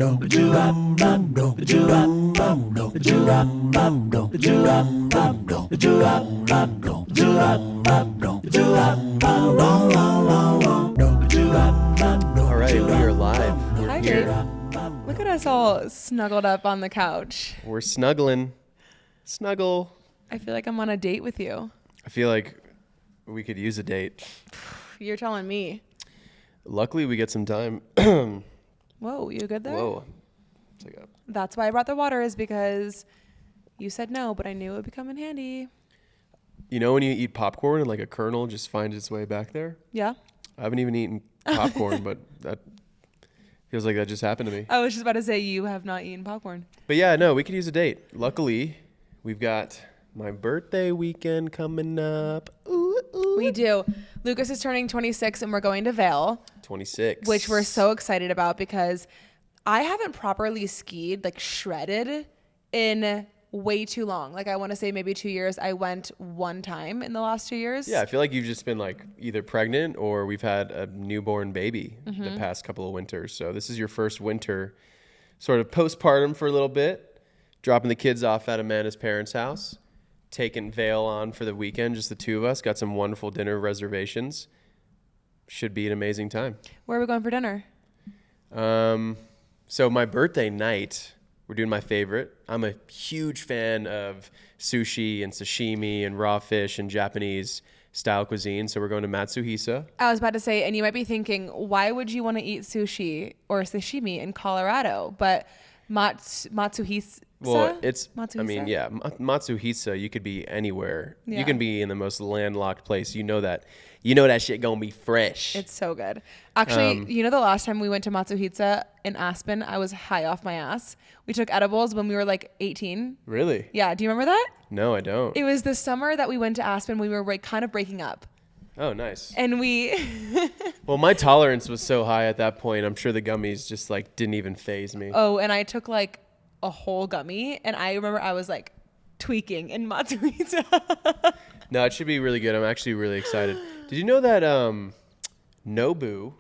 right, we are live. We're Hi, here. Dave. Look at us all snuggled up on the couch. We're snuggling. Snuggle. I feel like I'm on a date with you. I feel like we could use a date. You're telling me. Luckily, we get some time. Whoa, you good there? Whoa. It's like That's why I brought the water, is because you said no, but I knew it would come in handy. You know when you eat popcorn and like a kernel just finds its way back there? Yeah. I haven't even eaten popcorn, but that feels like that just happened to me. I was just about to say you have not eaten popcorn. But yeah, no, we could use a date. Luckily, we've got my birthday weekend coming up. Ooh, ooh. We do. Lucas is turning 26 and we're going to Vail. 26. Which we're so excited about because I haven't properly skied, like shredded, in way too long. Like I want to say maybe 2 years. I went one time in the last 2 years. Yeah, I feel like you've just been like either pregnant or we've had a newborn baby the past couple of winters. So this is your first winter sort of postpartum for a little bit, dropping the kids off at Amanda's parents' house, taking Vail on for the weekend, just the two of us. Got some wonderful dinner reservations. Should be an amazing time. Where are we going for dinner? So my birthday night, we're doing my favorite. I'm a huge fan of sushi and sashimi and raw fish and Japanese style cuisine. So we're going to Matsuhisa. I was about to say, and you might be thinking, why would you want to eat sushi or sashimi in Colorado? But Matsuhisa? Well, Matsuhisa? I mean, yeah, Matsuhisa, you could be anywhere. Yeah. You can be in the most landlocked place. You know that. You know that shit gonna be fresh. It's so good. Actually, you know the last time we went to Matsuhisa in Aspen, I was high off my ass. We took edibles when we were like 18. Really? Yeah, do you remember that? No, I don't. It was the summer that we went to Aspen. We were like kind of breaking up. Oh, nice. And we... Well, my tolerance was so high at that point. I'm sure the gummies just like didn't even faze me. Oh, and I took like a whole gummy. And I remember I was like tweaking in Matsuhisa. No, it should be really good. I'm actually really excited. Did you know that Nobu, you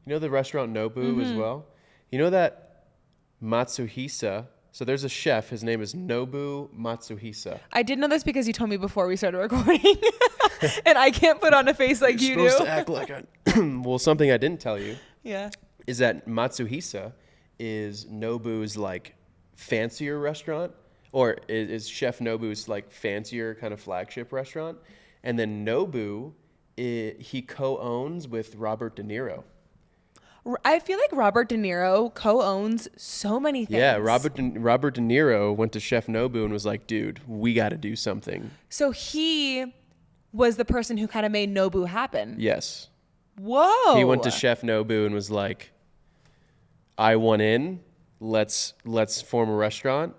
know the restaurant Nobu as well? You know that Matsuhisa, so there's a chef, his name is Nobu Matsuhisa. I did know this because you told me before we started recording. And I can't put on a face like you do. You're supposed to act like well, something I didn't tell you Yeah. is that Matsuhisa is Nobu's like fancier restaurant, or is Chef Nobu's like fancier kind of flagship restaurant. And then Nobu, he co-owns with Robert De Niro. I feel like Robert De Niro co-owns so many things. Yeah, Robert De Niro went to Chef Nobu and was like, dude, we got to do something. So he was the person who kind of made Nobu happen. Yes. Whoa. He went to Chef Nobu and was like, I want in. Let's form a restaurant.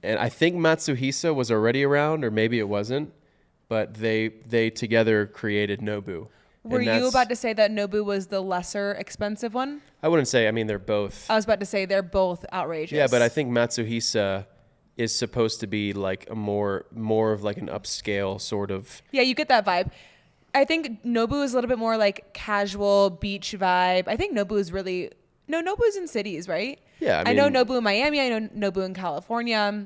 And I think Matsuhisa was already around, or maybe it wasn't, but they together created Nobu. Were you about to say that Nobu was the lesser expensive one? I wouldn't say. I mean, they're both. I was about to say they're both outrageous. Yeah, but I think Matsuhisa is supposed to be like a more of like an upscale sort of. Yeah, you get that vibe. I think Nobu is a little bit more like casual beach vibe. I think Nobu is really... No, Nobu's in cities, right? Yeah, I know Nobu in Miami. I know Nobu in California.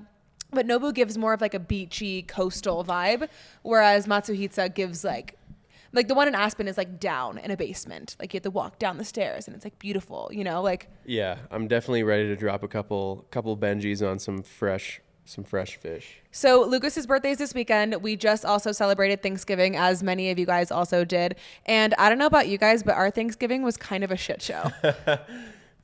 But Nobu gives more of like a beachy coastal vibe, whereas Matsuhisa gives like the one in Aspen is like down in a basement. Like you have to walk down the stairs and it's like beautiful, you know, like. Yeah, I'm definitely ready to drop a couple Benjis on some fresh fish. So Lucas's birthday is this weekend. We just also celebrated Thanksgiving, as many of you guys also did. And I don't know about you guys, but our Thanksgiving was kind of a shit show.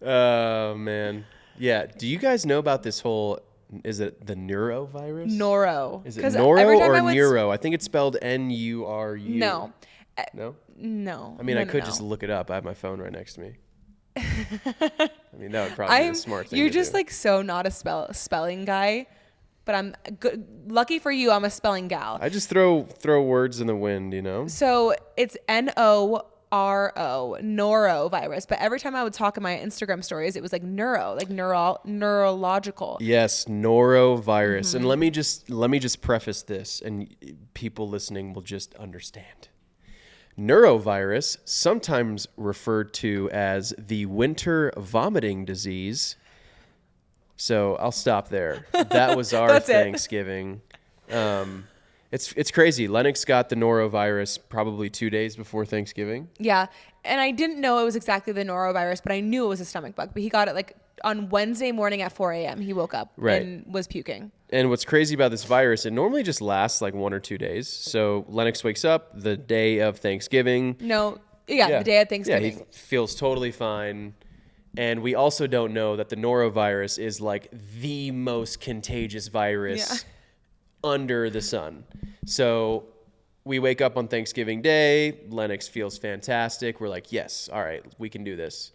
Oh, man. Yeah. Do you guys know about this whole, is it the neurovirus? Noro. Is it Noro or Neuro? I think it's spelled N-U-R-U. No. No? No. I mean, I could no. just look it up. I have my phone right next to me. I mean, that would probably be the smart thing You're to just do. like so not a spelling guy. But I'm good. Lucky for you, I'm a spelling gal. I just throw words in the wind, you know? So it's Noro, norovirus. But every time I would talk in my Instagram stories, it was like neuro, like neurological. Yes, norovirus. And let me just preface this, and people listening will just understand. neurovirus, sometimes referred to as the winter vomiting disease. So I'll stop there. That was our Thanksgiving. It's crazy. Lennox got the norovirus probably 2 days before Thanksgiving. Yeah. And I didn't know it was exactly the norovirus, but I knew it was a stomach bug. But he got it like on Wednesday morning at 4 a.m. He woke up and was puking. And what's crazy about this virus, it normally just lasts like 1 or 2 days. So Lennox wakes up the day of Thanksgiving. The day of Thanksgiving. Yeah, he feels totally fine. And we also don't know that the norovirus is like the most contagious virus under the sun. So we wake up on Thanksgiving Day. Lennox feels fantastic. We're like, yes, all right, we can do this.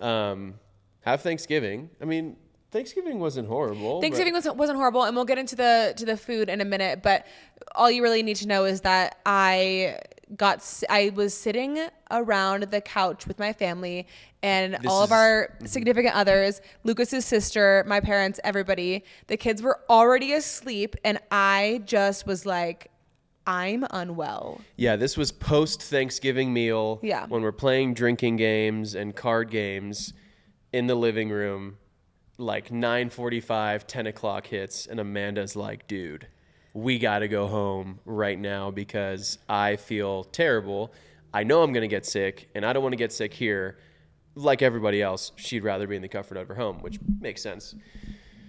Have Thanksgiving. I mean, Thanksgiving wasn't horrible. Thanksgiving wasn't horrible, and we'll get into the food in a minute. But all you really need to know is that I was sitting around the couch with my family and all of our significant others, Lucas's sister, my parents, everybody. The kids were already asleep, and I just was like, I'm unwell. Yeah, this was post-Thanksgiving meal. Yeah. When we're playing drinking games and card games in the living room, like 9:45, 10 o'clock hits, and Amanda's like, dude, we got to go home right now because I feel terrible. I know I'm going to get sick, and I don't want to get sick here. Like everybody else, she'd rather be in the comfort of her home, which makes sense.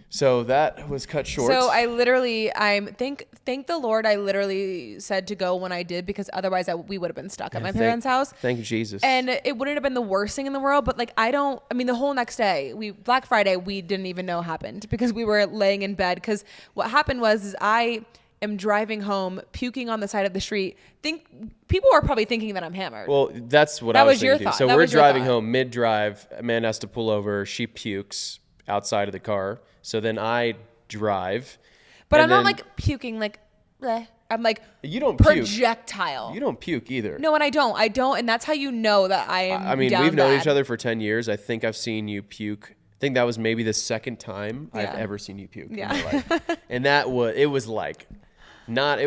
So that was cut short. So thank the Lord I literally said to go when I did, because otherwise we would have been stuck at my parents' house. Thank Jesus. And it wouldn't have been the worst thing in the world, but like the whole next day, Black Friday, we didn't even know happened because we were laying in bed. Because what happened was I am driving home, puking on the side of the street. People are probably thinking that I'm hammered. Well, that's what I was thinking. Thought. So we're driving home mid-drive. Amanda has to pull over. She pukes outside of the car. So then I drive. But I'm not like puking like, bleh. I'm like, you don't projectile. Puke. You don't puke either. No, and I don't. And that's how you know that I am I mean, down we've known bad. each other for 10 years. I think I've seen you puke. I think that was maybe the second time I've ever seen you puke in my life. And it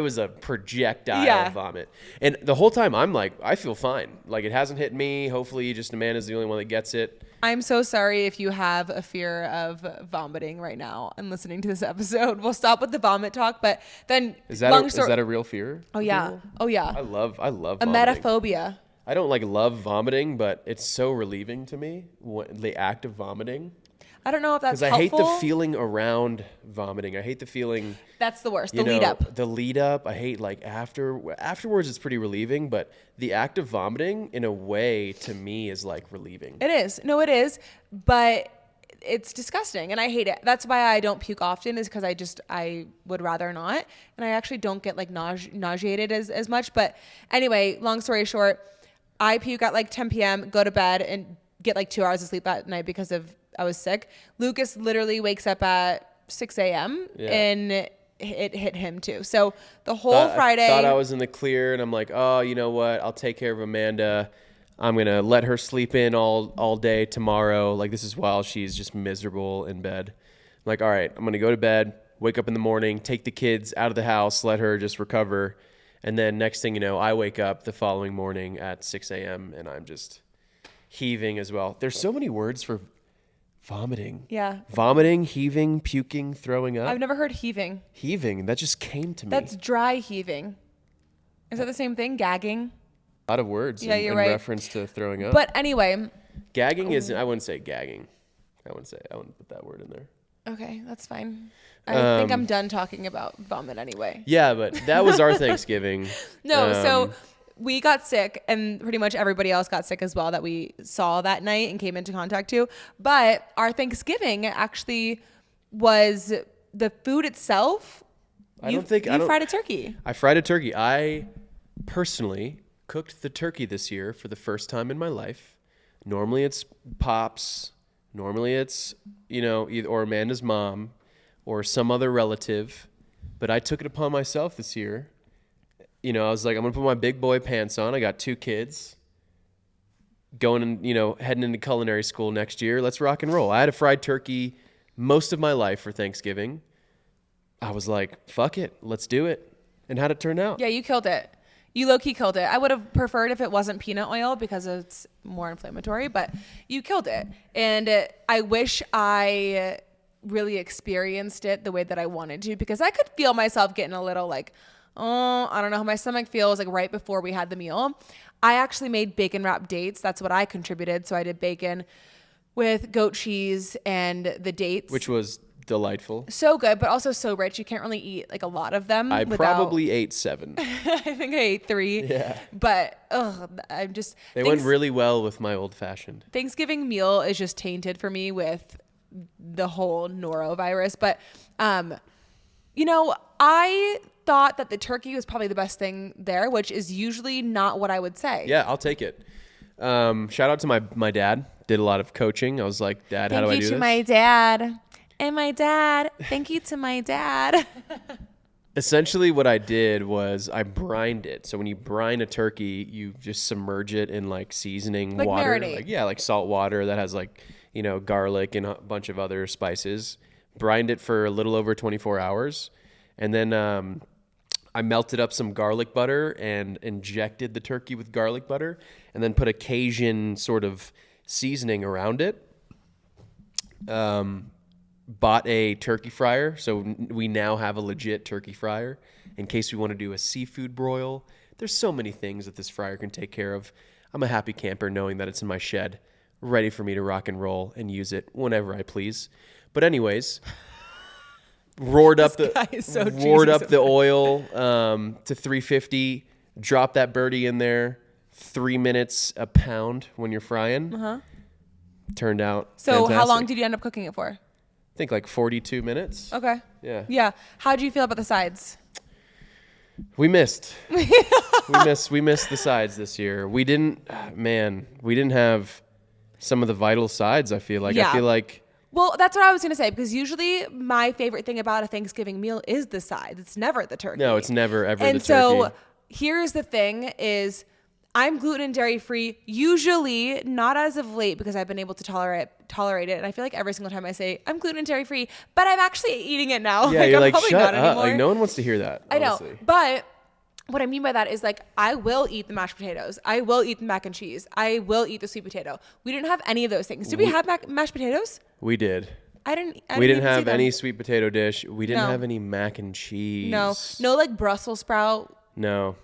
was a projectile vomit. And the whole time I'm like, I feel fine. Like it hasn't hit me. Hopefully just Amanda's the only one that gets it. I'm so sorry if you have a fear of vomiting right now and listening to this episode. We'll stop with the vomit talk, but then is that a real fear? Oh yeah. People? Oh yeah. I love emetophobia. I don't like love vomiting, but it's so relieving to me, the act of vomiting. I don't know if that's helpful. Because I hate the feeling around vomiting. I hate the feeling. That's the worst. The lead up. The lead up. I hate like afterwards. It's pretty relieving, but the act of vomiting, in a way, to me, is like relieving. It is. No, it is. But it's disgusting, and I hate it. That's why I don't puke often. Is because I would rather not, and I actually don't get like nauseated as much. But anyway, long story short, I puke at like 10 p.m. Go to bed and get like 2 hours of sleep that night because I was sick. Lucas literally wakes up at 6 a.m. and it hit him too. So the whole Friday. I thought I was in the clear, and I'm like, oh, you know what? I'll take care of Amanda. I'm going to let her sleep in all day tomorrow. Like, this is while she's just miserable in bed. I'm like, all right, I'm going to go to bed, wake up in the morning, take the kids out of the house, let her just recover. And then next thing you know, I wake up the following morning at 6 a.m. and I'm just heaving as well. There's so many words for vomiting. Yeah. Vomiting, heaving, puking, throwing up. I've never heard heaving. Heaving. That just came to me. That's dry heaving. Is that the same thing? Gagging? A lot of words in reference to throwing up. But anyway. Gagging isn't, I wouldn't say gagging. I wouldn't put that word in there. Okay, that's fine. I think I'm done talking about vomit anyway. Yeah, but that was our Thanksgiving. So we got sick, and pretty much everybody else got sick as well that we saw that night and came into contact to. But our Thanksgiving actually was the food itself. You fried a turkey. I fried a turkey. I personally cooked the turkey this year for the first time in my life. Normally it's Pops. Normally it's, either or Amanda's mom or some other relative. But I took it upon myself this year. I was like, I'm going to put my big boy pants on. I got 2 kids going and, heading into culinary school next year. Let's rock and roll. I had a fried turkey most of my life for Thanksgiving. I was like, fuck it. Let's do it. And how'd it turn out? Yeah, you killed it. You low-key killed it. I would have preferred if it wasn't peanut oil because it's more inflammatory, but you killed it. And I wish I really experienced it the way that I wanted to, because I could feel myself getting a little like, oh, I don't know how my stomach feels, like right before we had the meal. I actually made bacon wrapped dates. That's what I contributed. So I did bacon with goat cheese and the dates. Which was delightful. So good, but also so rich. You can't really eat like a lot of them. I probably ate 7. I think I ate 3. Yeah. But They went really well with my old fashioned. Thanksgiving meal is just tainted for me with the whole norovirus. But, I thought that the turkey was probably the best thing there, which is usually not what I would say. Yeah, I'll take it. Shout out to my dad. Did a lot of coaching. I was like, Dad, how do I do this? Thank you to my dad. And my dad. Thank you to my dad. Essentially what I did was I brined it. So when you brine a turkey, you just submerge it in like seasoning like water. Marinate. Like salt water that has like, garlic and a bunch of other spices. Brined it for a little over 24 hours. And then I melted up some garlic butter and injected the turkey with garlic butter, and then put a Cajun sort of seasoning around it. Bought a turkey fryer, so we now have a legit turkey fryer in case we want to do a seafood broil. There's so many things that this fryer can take care of. I'm a happy camper knowing that it's in my shed, ready for me to rock and roll and use it whenever I please. But anyways, roared up the oil to 350. Drop that birdie in there. 3 minutes a pound when you're frying. Uh-huh. Turned out So fantastic. How long did you end up cooking it for? I think like 42 minutes. Okay. Yeah. Yeah. How do you feel about the sides? We missed. we missed the sides this year. We didn't have some of the vital sides, I feel like. Yeah. I feel like Well, that's what I was going to say, because usually my favorite thing about a Thanksgiving meal is the sides. It's never the turkey. No, it's never ever and the turkey. And so here's the thing is I'm gluten and dairy free, usually not as of late because I've been able to tolerate it. And I feel like every single time I say I'm gluten and dairy free, but I'm actually eating it now. Yeah, you're I'm like, probably shut not up. anymore. Like, no one wants to hear that. Honestly. I know. But what I mean by that is like, I will eat the mashed potatoes. I will eat the mac and cheese. I will eat the sweet potato. We didn't have any of those things. Did we have mashed potatoes? We did. I didn't We didn't even see have them. any sweet potato dish. We didn't No. have any mac and cheese. No like Brussels sprout. No.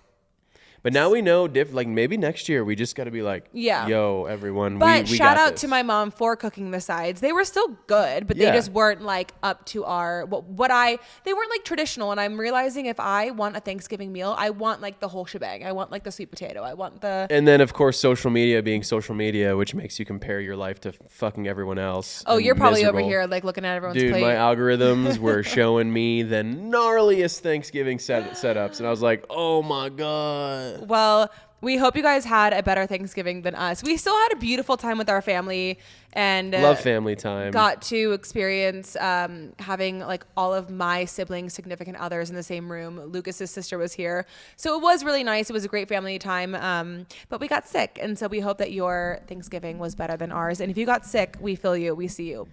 But now we know, like maybe next year we just got to be like, Yeah. yo, everyone, But we shout got out this. to my mom for cooking the sides. They were still good, but they Yeah. just weren't like up to our they weren't like traditional. And I'm realizing if I want a Thanksgiving meal, I want like the whole shebang. I want like the sweet potato. I want the And then of course social media being social media, which makes you compare your life to fucking everyone else. Oh, and you're probably miserable. over here like looking at everyone's Dude, plate. my algorithms were showing me the gnarliest Thanksgiving setups, and I was like, "Oh my god!" Well, we hope you guys had a better Thanksgiving than us. We still had a beautiful time with our family and Love family time. got to experience having like all of my siblings, significant others in the same room. Lucas's sister was here. So it was really nice. It was a great family time. But we got sick. And so we hope that your Thanksgiving was better than ours. And if you got sick, we feel you. We see you.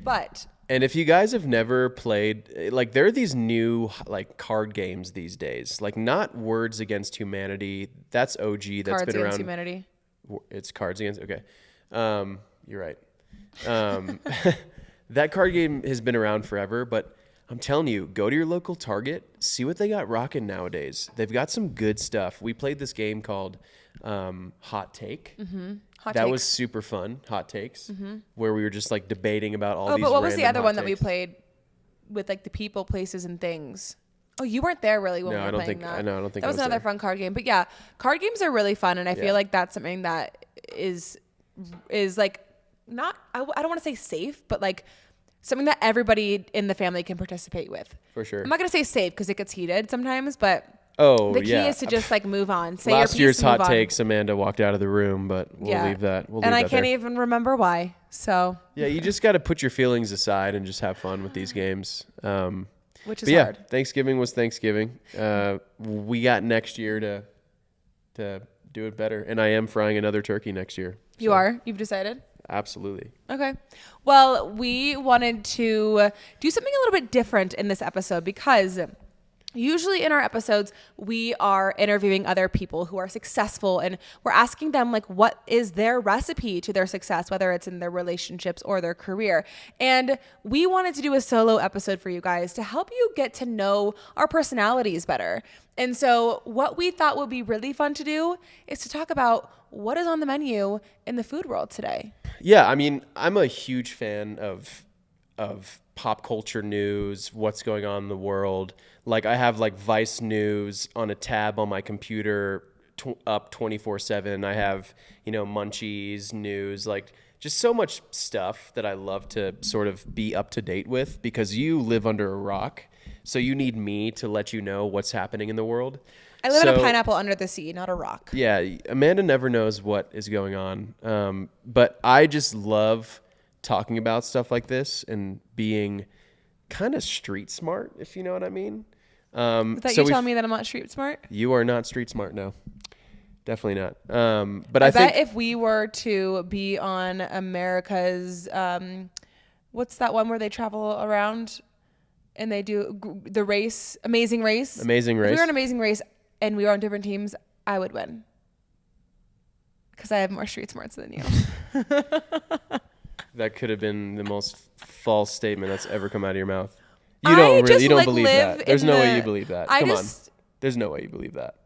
And if you guys have never played, like there are these new like card games these days, like not Words Against Humanity. That's OG. That's Cards been around. Against Humanity. It's Cards Against. Okay, you're right. That card game has been around forever, but I'm telling you, go to your local Target, see what they got rocking nowadays. They've got some good stuff. We played this game called Hot Take. Mm-hmm. That was super fun. Hot Takes, where we were just like debating about all these. But what was the random other hot one that we takes. played with like the people, places, and things? Oh, you weren't there really when No, we were I don't playing think- that. no, I don't think that I was was another there. fun card game. But yeah, card games are really fun, and I Yeah. feel like that's something that is like not. I don't want to say safe, but like something that everybody in the family can participate with. For sure. I'm not gonna say safe because it gets heated sometimes, but Oh, the key yeah. is to just like move on. Say Last your year's piece, move hot on. takes, Amanda walked out of the room, but we'll leave that. We'll and leave I that can't there. even remember why. So Yeah, you just got to put your feelings aside and just have fun with these games. which is But yeah, hard. Thanksgiving was Thanksgiving. We got next year to do it better, and I am frying another turkey next year. You are? You've decided? Absolutely. Okay. Well, we wanted to do something a little bit different in this episode because Usually in our episodes, we are interviewing other people who are successful, and we're asking them like, what is their recipe to their success, whether it's in their relationships or their career. And we wanted to do a solo episode for you guys to help you get to know our personalities better. And so what we thought would be really fun to do is to talk about what is on the menu in the food world today. Yeah, I mean, I'm a huge fan of pop culture news, what's going on in the world. Like I have like Vice News on a tab on my computer up 24/7. I have, Munchies news, like just so much stuff that I love to sort of be up to date with because you live under a rock. So you need me to let you know what's happening in the world. I live in a pineapple under the sea, not a rock. Yeah, Amanda never knows what is going on. But I just love talking about stuff like this and being kind of street smart, if you know what I mean. Is that you telling me that I'm not street smart? You are not street smart, no. Definitely not. But I think bet if we were to be on America's, what's that one where they travel around and they do the race, Amazing Race? Amazing Race. If we were on Amazing Race and we were on different teams, I would win. Because I have more street smarts than you. That could have been the most false statement that's ever come out of your mouth. You don't believe that. There's no way you believe that. Come on. There's no way you believe that.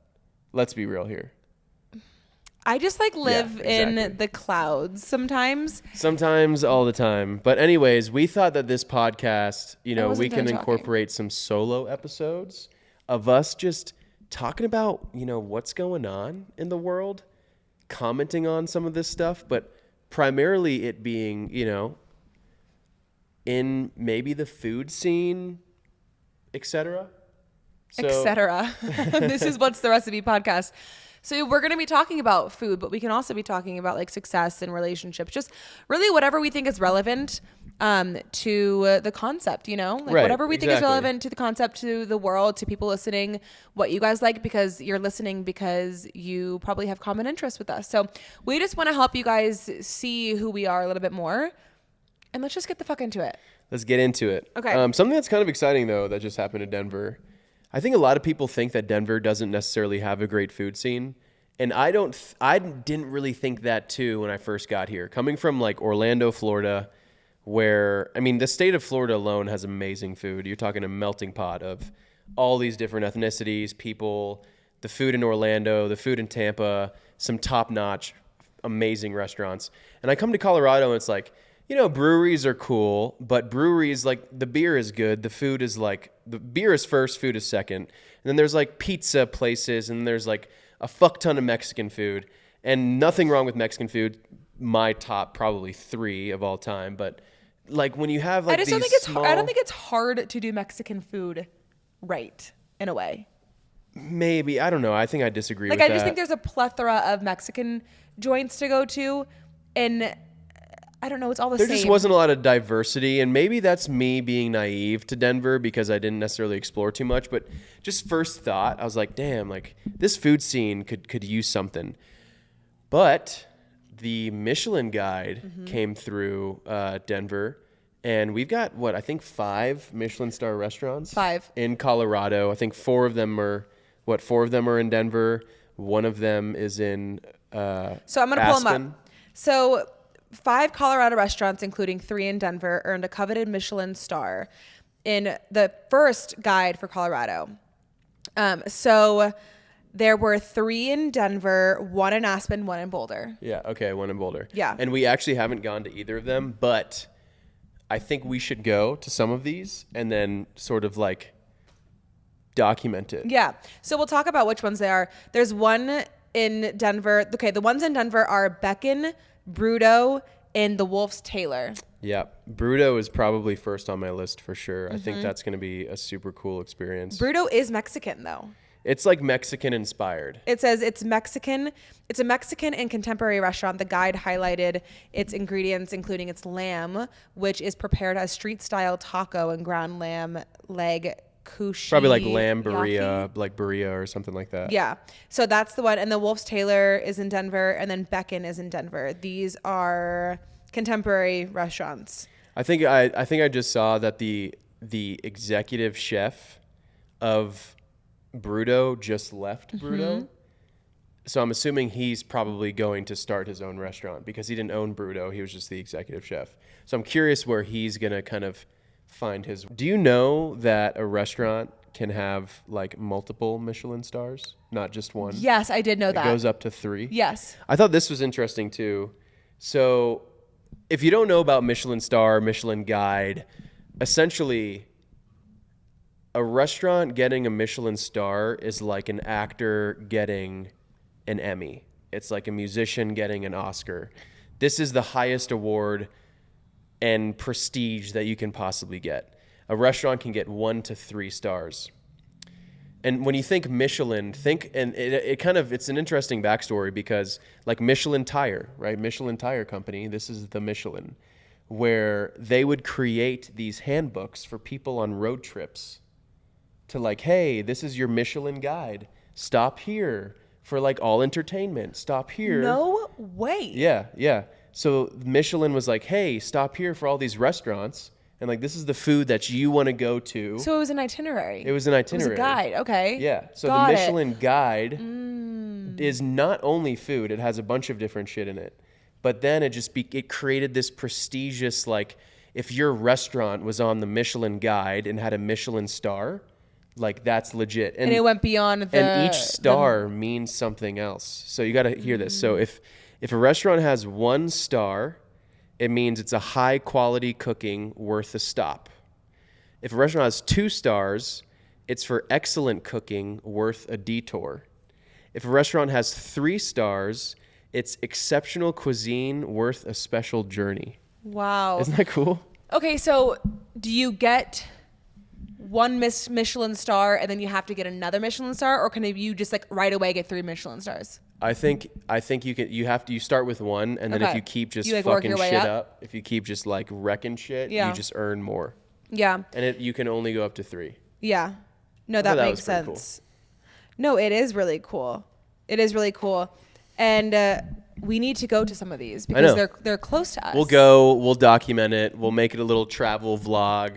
Let's be real here. I just live in the clouds sometimes. Sometimes, all the time. But anyways, we thought that this podcast, we can incorporate some solo episodes of us just talking about, what's going on in the world, commenting on some of this stuff, but primarily it being, in maybe the food scene, etc. Etc. This is What's the Recipe podcast. So we're going to be talking about food, but we can also be talking about success and relationships, just really whatever we think is relevant to the concept, whatever we think is relevant to the concept, to the world, to people listening, what you guys like, because you're listening because you probably have common interests with us. So we just want to help you guys see who we are a little bit more, and let's just get the fuck into it. Let's get into it. Okay. Something that's kind of exciting though that just happened in Denver. I think a lot of people think that Denver doesn't necessarily have a great food scene. And I didn't really think that too when I first got here. Coming from Orlando, Florida, where, the state of Florida alone has amazing food. You're talking a melting pot of all these different ethnicities, people, the food in Orlando, the food in Tampa, some top-notch, amazing restaurants. And I come to Colorado and it's breweries are cool, but breweries, the beer is good. The food is the beer is first, food is second. And then there's pizza places, and there's a fuck ton of Mexican food. And nothing wrong with Mexican food. My top probably 3 of all time. But when you have I don't think it's hard to do Mexican food right, in a way. Maybe. I don't know. I think I disagree with that. I just think there's a plethora of Mexican joints to go to, and I don't know, it's all the same. There just wasn't a lot of diversity, and maybe that's me being naive to Denver because I didn't necessarily explore too much, but just first thought, I was like, damn, this food scene could use something. But the Michelin guide came through Denver, and we've got, I think 5 Michelin star restaurants? 5. In Colorado. I think 4 of them are in Denver. One of them is in So I'm going to pull them up. So 5 Colorado restaurants, including 3 in Denver, earned a coveted Michelin star in the first guide for Colorado. So there were 3 in Denver, 1 in Aspen, 1 in Boulder. Yeah, okay, 1 in Boulder. Yeah. And we actually haven't gone to either of them, but I think we should go to some of these and then sort of document it. Yeah. So we'll talk about which ones they are. There's one in Denver. Okay, the ones in Denver are Beacon, Bruto, and the Wolf's Taylor. Yeah. Bruto is probably first on my list for sure. I think that's going to be a super cool experience. Bruto is Mexican, though. It's Mexican inspired. It says it's Mexican. It's a Mexican and contemporary restaurant. The guide highlighted its ingredients, including its lamb, which is prepared as street-style taco and ground lamb leg kushi. Probably lamb birria, birria or something like that. Yeah. So that's the one. And the Wolf's Taylor is in Denver, and then Beacon is in Denver. These are contemporary restaurants. I think I just saw that the executive chef of Bruto just left Bruto. So I'm assuming he's probably going to start his own restaurant because he didn't own Bruto. He was just the executive chef. So I'm curious where he's going to kind of find his. Do you know that a restaurant can have like multiple Michelin stars, not just one? Yes, I did know that. It goes up to 3. Yes. I thought this was interesting too. So if you don't know about Michelin star, Michelin guide, essentially a restaurant getting a Michelin star is like an actor getting an Emmy. It's like a musician getting an Oscar. This is the highest award and prestige that you can possibly get. A restaurant can get 1 to 3 stars. And when you think Michelin, it's an interesting backstory because like Michelin Tire, right? Michelin Tire Company, this is the Michelin, where they would create these handbooks for people on road trips to like, hey, this is your Michelin guide. Stop here for like all entertainment. Stop here. No way. Yeah. So Michelin was like, hey, stop here for all these restaurants. And like, this is the food that you want to go to. So it was an itinerary. It was an itinerary. It was a guide. Okay. Yeah. So Got the Michelin guide is not only food. It has a bunch of different shit in it. But then it created this prestigious, like, if your restaurant was on the Michelin guide and had a Michelin star, like that's legit. And it went beyond and each star means something else. So you got to hear this. So if a restaurant has 1 star, it means it's a high quality cooking worth a stop. If a restaurant has 2 stars, it's for excellent cooking worth a detour. If a restaurant has 3 stars, it's exceptional cuisine worth a special journey. Wow. Isn't that cool? Okay, so do you get 1 Michelin star and then you have to get another Michelin star, or can you just like right away get 3 Michelin stars? I think you start with 1, and then if you keep just like fucking shit up, if you keep just like wrecking shit, you just earn more. Yeah. And you can only go up to 3. Yeah. No, that makes sense. Cool. No, it is really cool. It is really cool. And we need to go to some of these because they're close to us. We'll go, we'll document it, we'll make it a little travel vlog.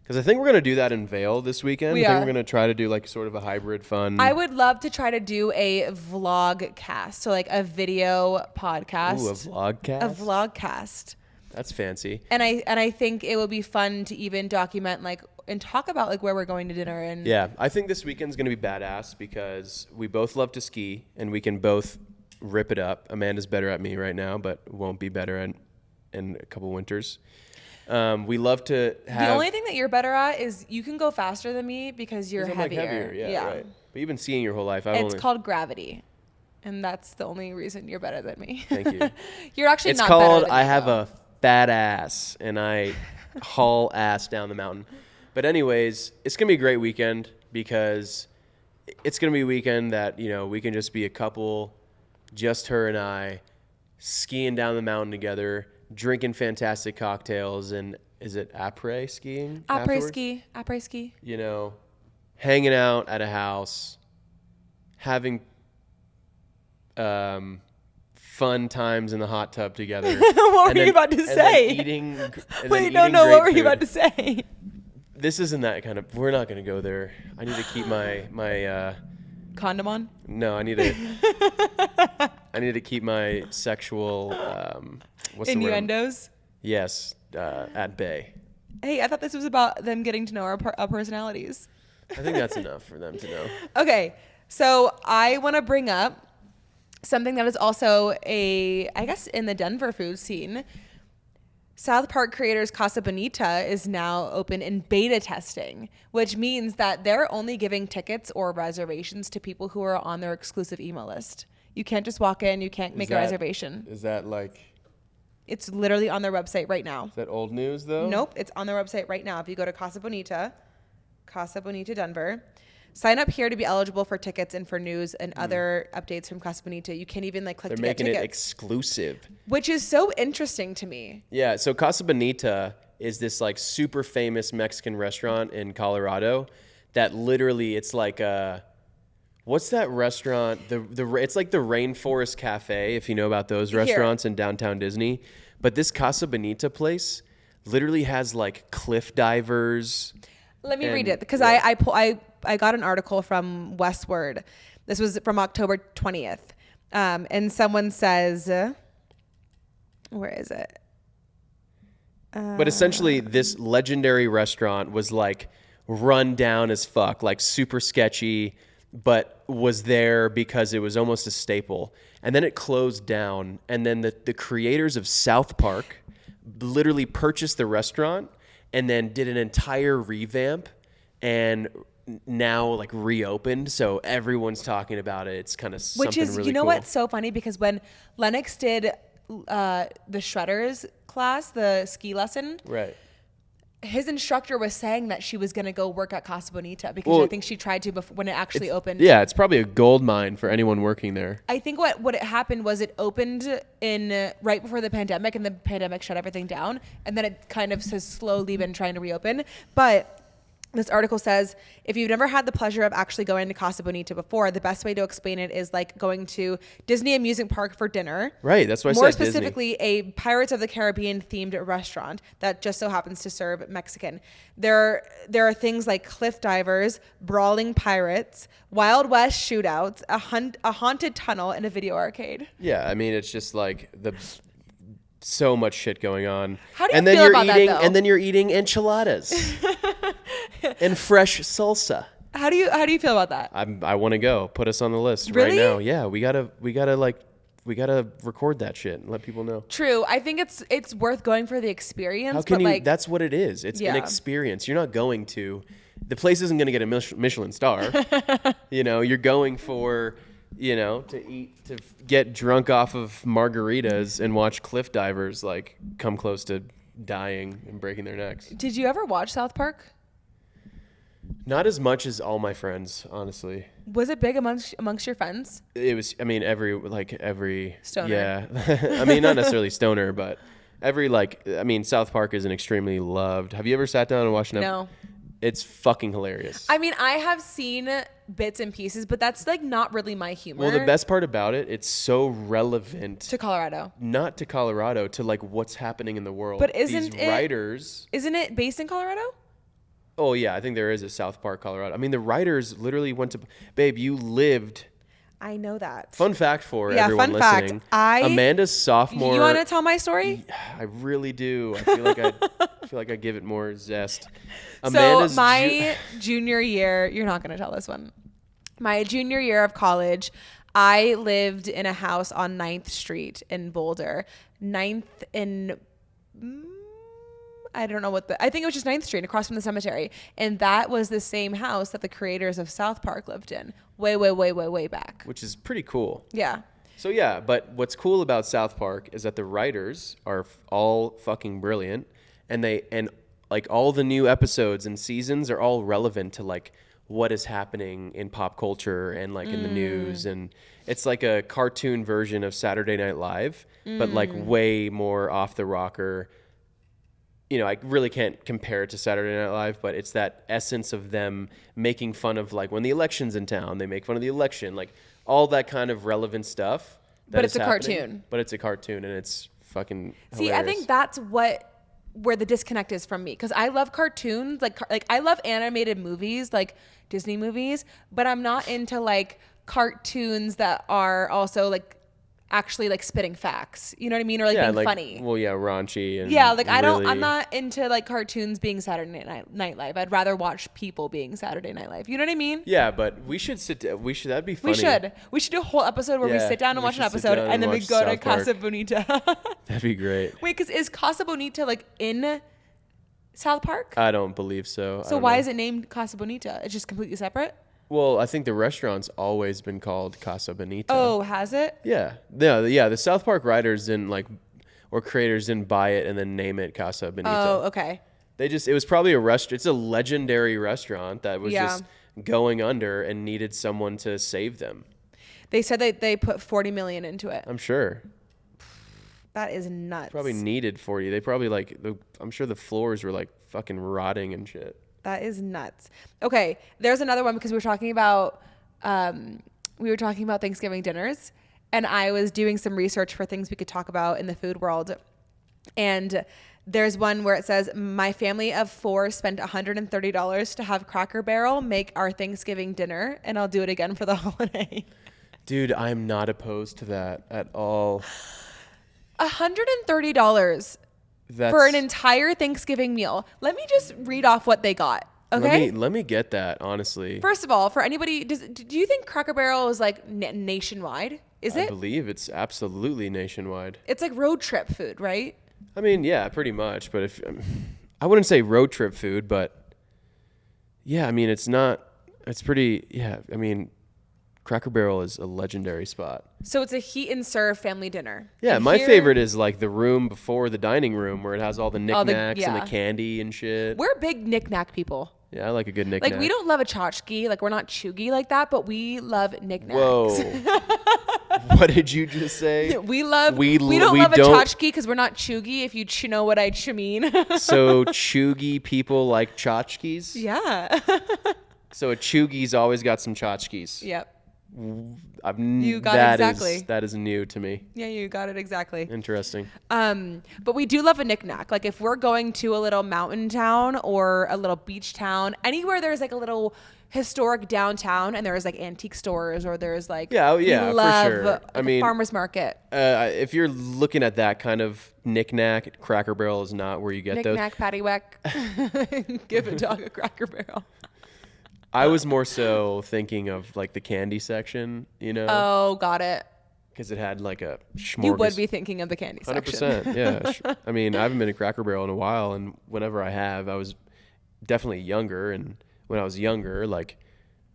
Because I think we're going to do that in Vail this weekend. I think we're going to try to do like sort of a hybrid fun. I would love to try to do a vlog cast. So like a video podcast. Ooh, a vlogcast? A vlogcast. That's fancy. And I think it would be fun to even document like and talk about like where we're going to dinner. And yeah, I think this weekend's going to be badass because we both love to ski and we can both rip it up. Amanda's better at me right now, but won't be better in a couple winters. We love to have. The only thing that you're better at is you can go faster than me because you're heavier. Like heavier. Yeah, right. But you've been skiing your whole life. It's called gravity, and that's the only reason you're better than me. Thank you. You're actually it's not called better than I me, have though. a fat ass and I haul ass down the mountain. But anyways, it's gonna be a great weekend because it's gonna be a weekend that we can just be a couple, just her and I, skiing down the mountain together, drinking fantastic cocktails, and is it après skiing? Après ski. Hanging out at a house, having fun times in the hot tub together. What were you about to say? Wait, no. What were you about to say? This isn't that kind of. We're not going to go there. I need to keep my condom on. No, I need to keep my sexual innuendos. Yes, at bay. Hey, I thought this was about them getting to know our personalities. I think that's enough for them to know. Okay, so I want to bring up something that is also I guess in the Denver food scene. South Park creators Casa Bonita is now open in beta testing, which means that they're only giving tickets or reservations to people who are on their exclusive email list. You can't just walk in. You can't make a reservation. Is that like... It's literally on their website right now. Is that old news, though? Nope. It's on their website right now. If you go to Casa Bonita Denver, sign up here to be eligible for tickets and for news and other updates from Casa Bonita. You can't even click to get tickets. They're making it exclusive. Which is so interesting to me. Yeah. So Casa Bonita is this super famous Mexican restaurant in Colorado that literally it's like what's that restaurant? It's like the Rainforest Cafe, if you know about those restaurants in downtown Disney. But this Casa Bonita place literally has cliff divers. Let me And, read it because yeah. I got an article from Westward. This was from October 20th. And someone says, where is it? But essentially, this legendary restaurant was like run down as fuck, like super sketchy, but was there because it was almost a staple. And then it closed down. And then the creators of South Park literally purchased the restaurant and then did an entire revamp and now like reopened. So everyone's talking about it. It's kind of something Which is, really you know cool. what's so funny? Because when Lennox did the Shredders class, the ski lesson, Right. his instructor was saying that she was going to go work at Casa Bonita because Well, I think she tried to before when it actually opened. Yeah, it's probably a gold mine for anyone working there. I think what it happened was it opened in right before the pandemic, and the pandemic shut everything down, and then it kind of has slowly been trying to reopen. But this article says, if you've never had the pleasure of actually going to Casa Bonita before, the best way to explain it is like going to Disney amusement park for dinner. Right, that's why I More said Disney. specifically, a Pirates of the Caribbean themed restaurant that just so happens to serve Mexican. There are things like cliff divers, brawling pirates, Wild West shootouts, a haunted tunnel, and a video arcade. Yeah, I mean, it's just like so much shit going on. How do you and then feel you're about that, eating, though? And then you're eating enchiladas and fresh salsa. How do you feel about that? I want to go. Put us on the list Really? right now. Yeah, we gotta record that shit and let people know. True. I think it's worth going for the experience. How can but you? like, That's what it is. It's an Yeah. experience. You're not going to. The place isn't going to get a Michelin star. You're going for. To get drunk off of margaritas and watch cliff divers like come close to dying and breaking their necks. Did you ever watch South Park? Not as much as all my friends, honestly. Was it big amongst your friends? It was. I mean, every Stoner. Yeah. I mean, not necessarily stoner, but South Park is an extremely loved. Have you ever sat down and watched an No. It's fucking hilarious. I mean, I have seen bits and pieces, but that's like not really my humor. Well, the best part about it, it's so relevant to Colorado. not to Colorado, to like what's happening in the world. But These isn't it- writers? Isn't it based in Colorado? Oh yeah, I think there is a South Park, Colorado. I mean, the writers literally went to. Babe, you lived. I know that. Fun fact for Yeah, everyone fun fact. listening. I- Amanda's sophomore. You want to tell my story? I really do. I feel like I give it more zest. So my junior year, you're not going to tell this one. My junior year of college, I lived in a house on 9th Street in Boulder. 9th in, I don't know I think it was just 9th Street across from the cemetery. And that was the same house that the creators of South Park lived in way back. which is pretty cool. Yeah. So yeah, but what's cool about South Park is that the writers are all fucking brilliant, and like all the new episodes and seasons are all relevant to like what is happening in pop culture and like in the news, and it's like a cartoon version of Saturday Night Live, but like way more off the rocker. I really can't compare it to Saturday Night Live, but it's that essence of them making fun of like when the election's in town, they make fun of the election, like all that kind of relevant stuff. But it's a cartoon. But it's a cartoon, and it's fucking See, hilarious. I think that's where the disconnect is from me, because I love cartoons, like I love animated movies, like Disney movies, but I'm not into like cartoons that are also like actually like spitting facts. You know what I mean? Or like being funny. Well, yeah, raunchy and Yeah, like really, I'm not into like cartoons being Saturday Night Live. I'd rather watch people being Saturday Night Live. You know what I mean? Yeah, but we should that'd be funny. We should do a whole episode where we Yeah, sit down and we watch an should sit episode, down and then we watch go to South Park. Casa Bonita. That'd be great. Wait, because is Casa Bonita like in South Park? I don't believe so. So why is it named Casa Bonita? It's just completely separate? Well, I think the restaurant's always been called Casa Bonita. Oh, has it? Yeah. The South Park writers didn't or creators didn't buy it and then name it Casa Bonita. Oh, okay. It was probably a restaurant. It's a legendary restaurant that was Yeah. just going under and needed someone to save them. They said that they put $40 million into it. I'm sure. That is nuts. Probably needed for you. They probably I'm sure the floors were like fucking rotting and shit. That is nuts. Okay, there's another one, because we were talking about Thanksgiving dinners, and I was doing some research for things we could talk about in the food world. And there's one where it says, my family of 4 spent $130 to have Cracker Barrel make our Thanksgiving dinner, and I'll do it again for the holiday. Dude, I'm not opposed to that at all. $130 for an entire Thanksgiving meal. Let me just read off what they got. Okay. Let me get that, honestly. First of all, for anybody, do you think Cracker Barrel is like nationwide? Is it? I believe it's absolutely nationwide. It's like road trip food, right? I mean, yeah, pretty much. But I wouldn't say road trip food, but yeah, I mean, it's pretty, yeah. I mean, Cracker Barrel is a legendary spot. So it's a heat and serve family dinner. Yeah, and my favorite is like the room before the dining room where it has all the knickknacks and the candy and shit. We're big knickknack people. Yeah, I like a good knickknack. Like, we don't love a tchotchke. Like, we're not chuggy like that, but we love knickknacks. Whoa. What did you just say? We don't love a tchotchke because we're not chuggy, if you know what I mean. So chuggy people like tchotchkes? Yeah. So a chuggy's always got some tchotchkes. Yep. You got it exactly. That is new to me. Yeah, you got it exactly. Interesting. But we do love a knickknack. Like, if we're going to a little mountain town or a little beach town, anywhere there's like a little historic downtown and there's like antique stores or there's like, we love, for sure. I mean, farmer's market. If you're looking at that kind of knickknack, Cracker Barrel is not where you get those. Knickknack, paddywhack. Give a dog a Cracker Barrel. I was more so thinking of like the candy section, you know? Oh, got it. Because it had like a smorgasbord. You would be thinking of the candy section. 100%, yeah. I mean, I haven't been to Cracker Barrel in a while, and whenever I have, I was definitely younger. And when I was younger, like,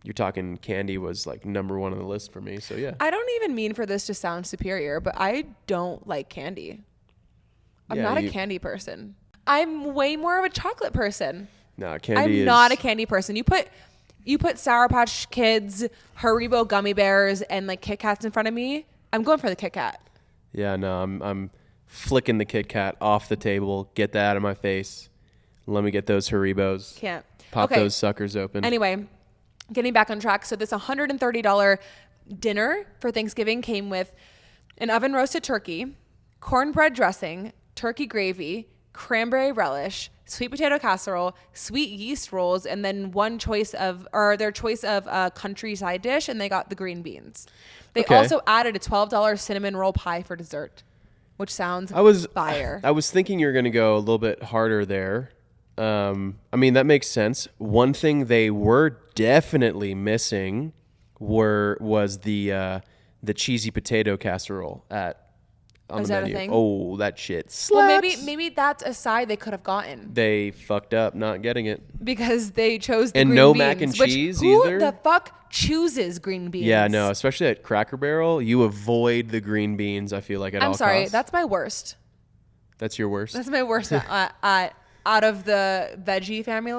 you're talking candy was like number one on the list for me. So, yeah. I don't even mean for this to sound superior, but I don't like candy. I'm not a candy person. I'm way more of a chocolate person. No, candy I'm not a candy person. You put Sour Patch Kids, Haribo gummy bears, and like Kit Kats in front of me, I'm going for the Kit Kat. Yeah, no, I'm flicking the Kit Kat off the table. Get that out of my face. Let me get those Haribos. Can't. Pop those suckers open. Anyway, getting back on track. So this $130 dinner for Thanksgiving came with an oven roasted turkey, cornbread dressing, turkey gravy, cranberry relish, sweet potato casserole, sweet yeast rolls, and then their choice of a country side dish, and they got the green beans. They also added a $12 cinnamon roll pie for dessert, which sounds fire. I was thinking you were going to go a little bit harder there. I mean, that makes sense. One thing they were definitely missing was the cheesy potato casserole on the menu. A thing? Oh, that shit slaps. Well, maybe that's a side they could have gotten. They fucked up not getting it because they chose the green beans. And no mac and cheese either. Who the fuck chooses green beans? Yeah, no, especially at Cracker Barrel, you avoid the green beans. I feel like at all costs. I'm sorry, that's my worst. That's your worst. That's my worst. Out of the veggie familia.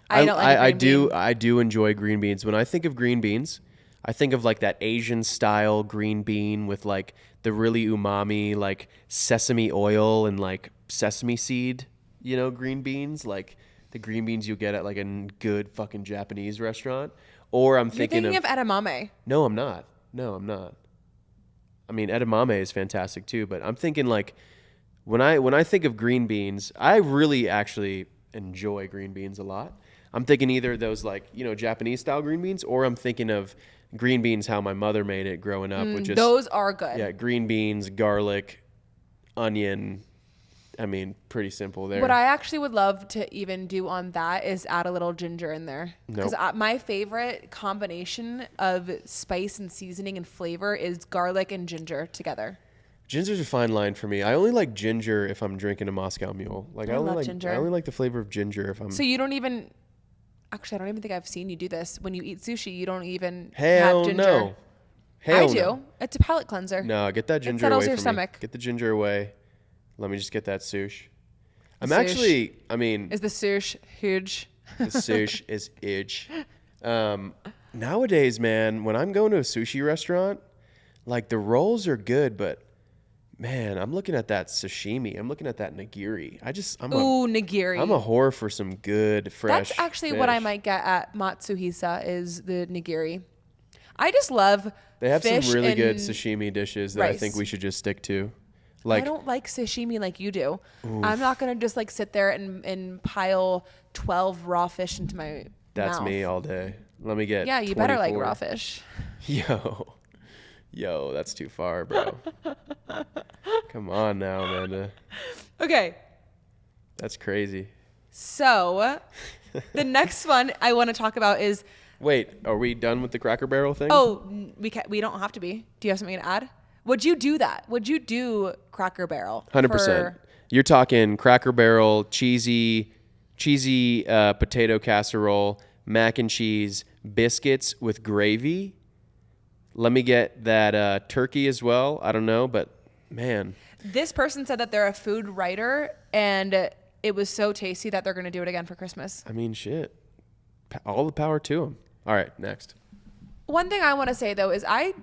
I don't like green beans. I do enjoy green beans. When I think of green beans, I think of like that Asian style green bean with like the really umami, like sesame oil and like sesame seed, green beans, like the green beans you get at like a good fucking Japanese restaurant. Or I'm thinking of edamame. No, I'm not. I mean, edamame is fantastic too, but I'm thinking like when I think of green beans, I really actually enjoy green beans a lot. I'm thinking either those like, Japanese style green beans, or I'm thinking of green beans how my mother made it growing up, which is those are good. Yeah, green beans, garlic, onion. I mean, pretty simple there. What I actually would love to even do on that is add a little ginger in there. Because my favorite combination of spice and seasoning and flavor is garlic and ginger together. Ginger's a fine line for me. I only like ginger if I'm drinking a Moscow Mule. Like I love ginger. I only like the flavor of ginger if I'm. So you don't even. Actually, I don't even think I've seen you do this. When you eat sushi, you don't even have ginger. No. I do. It's a palate cleanser. No, get that ginger away from me. Get the ginger away. Let me just get that sush. Is the sush huge? The sush is huge. Nowadays, man, when I'm going to a sushi restaurant, like the rolls are good, but man, I'm looking at that sashimi. I'm looking at that nigiri. Nigiri. I'm a whore for some good, fresh That's actually fish. what I might get at Matsuhisa is the nigiri. I just love They have fish some really good and sashimi dishes that I think rice. we should just stick to. I Like, don't like sashimi like you do. I'm not going to just like sit there and pile 12 raw fish into my that's mouth. me all day. Let me get Yeah, you better like 24. raw fish. Yo, that's too far, bro. Come on now, Amanda. Okay. That's crazy. So the next one I want to talk about is, Wait, are we done with the Cracker Barrel thing? we don't have to be. Do you have something to add? Would you do that? Would you do Cracker Barrel? 100%. You're talking Cracker Barrel, cheesy potato casserole, mac and cheese, biscuits with gravy. Let me get that turkey as well. I don't know, but man. This person said that they're a food writer, and it was so tasty that they're going to do it again for Christmas. I mean, shit. All the power to them. All right, next. One thing I want to say, though, is I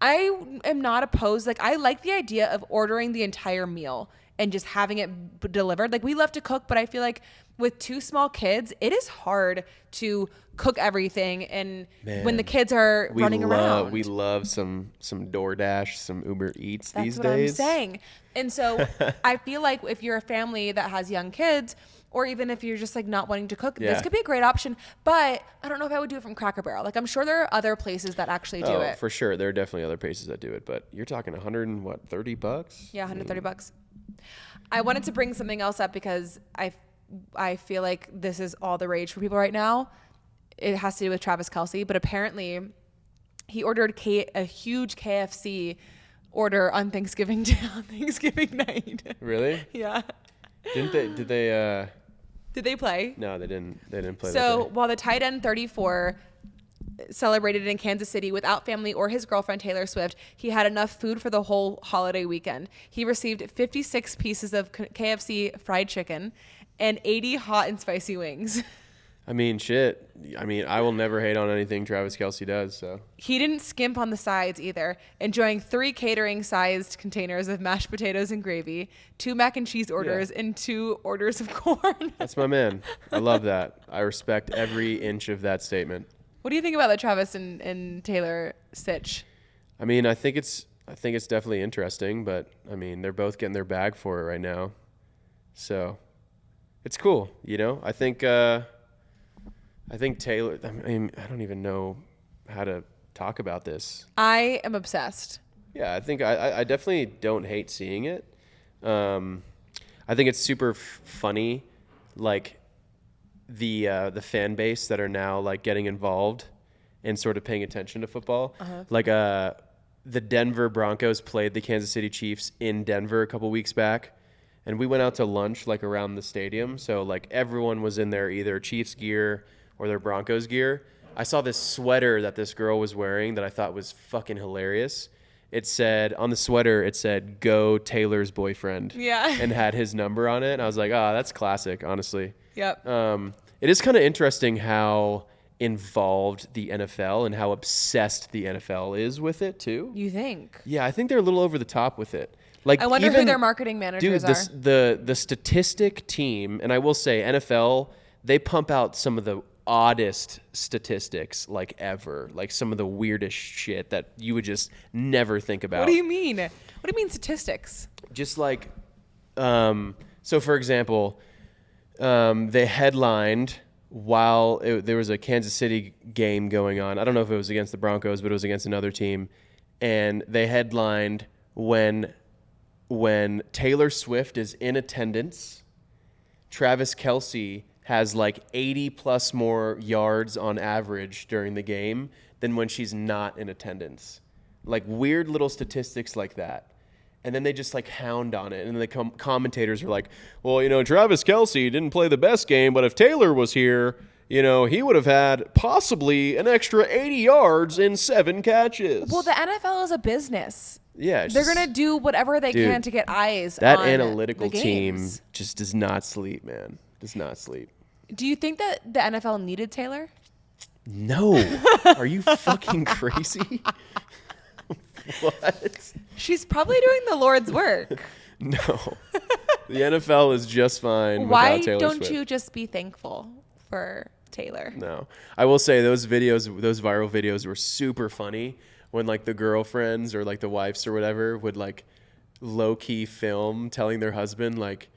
am not opposed. Like, I like the idea of ordering the entire meal and just having it delivered. Like, we love to cook, but I feel like with 2 small kids, it is hard to cook everything. And when the kids are running around. We love some DoorDash, some Uber Eats these days. That's what I'm saying. And so I feel like if you're a family that has young kids, or even if you're just like not wanting to cook, this could be a great option. But I don't know if I would do it from Cracker Barrel. Like, I'm sure there are other places that actually do it. For sure. There are definitely other places that do it, but you're talking $130? Yeah, $130. I wanted to bring something else up because I feel like this is all the rage for people right now. It has to do with Travis Kelce, but apparently he ordered a huge KFC order on Thanksgiving night. Really? Yeah. Did they play? No, they didn't play that day. So while the tight end 34 celebrated in Kansas City without family or his girlfriend Taylor Swift, he had enough food for the whole holiday weekend. He received 56 pieces of KFC fried chicken and 80 hot and spicy wings. I mean, shit. I mean, I will never hate on anything Travis Kelce does. So he didn't skimp on the sides either, enjoying 3 catering-sized containers of mashed potatoes and gravy, 2 mac and cheese orders, and 2 orders of corn. That's my man. I love that. I respect every inch of that statement. What do you think about the Travis and Taylor sitch? I mean, I think it's definitely interesting, but I mean, they're both getting their bag for it right now, so it's cool. You know, I think Taylor. I mean, I don't even know how to talk about this. I am obsessed. Yeah, I think I definitely don't hate seeing it. I think it's super funny, like the fan base that are now like getting involved and sort of paying attention to football. Like the Denver Broncos played the Kansas City Chiefs in Denver a couple weeks back, and we went out to lunch like around the stadium. So like everyone was in their either Chiefs gear or their Broncos gear. I saw this sweater that this girl was wearing that I thought was fucking hilarious. It said, on the sweater, it said, "Go Taylor's boyfriend." Yeah. And had his number on it. And I was like, oh, that's classic, honestly. Yep. It is kind of interesting how involved the NFL and how obsessed the NFL is with it, too. You think? Yeah, I think they're a little over the top with it. Like, I wonder who their marketing managers are. The statistic team, and I will say NFL, they pump out some of the oddest statistics like ever, like some of the weirdest shit that you would just never think about. What do you mean? What do you mean statistics? Just like, so for example, they headlined while there was a Kansas City game going on. I don't know if it was against the Broncos, but it was against another team. And they headlined when Taylor Swift is in attendance, Travis Kelce has like 80 plus more yards on average during the game than when she's not in attendance. Like weird little statistics like that. And then they just like hound on it. And then the commentators are like, well, you know, Travis Kelce didn't play the best game, but if Taylor was here, you know, he would have had possibly an extra 80 yards in 7 catches. Well, the NFL is a business. Yeah. They're going to do whatever they can to get eyes that on analytical the team games. just does not sleep, man. Does not sleep. Do you think that the NFL needed Taylor? No. Are you fucking crazy? What? She's probably doing the Lord's work. No. The NFL is just fine Why without Taylor don't Swift. you just be thankful for Taylor. No, I will say those viral videos were super funny when like the girlfriends or like the wives or whatever would like low key film telling their husband like,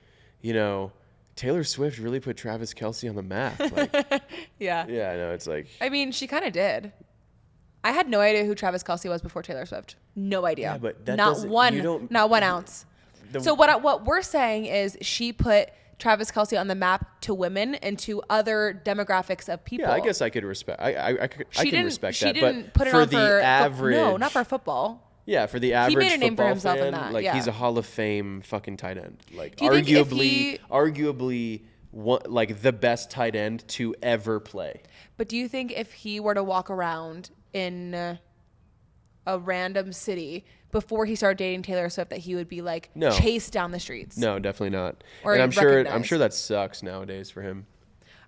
you know, Taylor Swift really put Travis Kelce on the map. Like, Yeah. yeah, I know. It's like, I mean, she kind of did. I had no idea who Travis Kelce was before Taylor Swift. No idea. yeah, but that not doesn't, one, you don't, not 1 ounce. So what we're saying is she put Travis Kelce on the map to women and to other demographics of people. yeah, I guess I could respect. I can respect she that. didn't But put it for on the average, no, not for football. yeah, for the average made a name for football himself in fan, that, like yeah. he's a Hall of Fame fucking tight end. Like Do you think if he- arguably one, like the best tight end to ever play. But do you think if he were to walk around in a random city before he started dating Taylor Swift, that he would be like No. chased down the streets? No, definitely not. Or and I'm recognized. sure that sucks nowadays for him.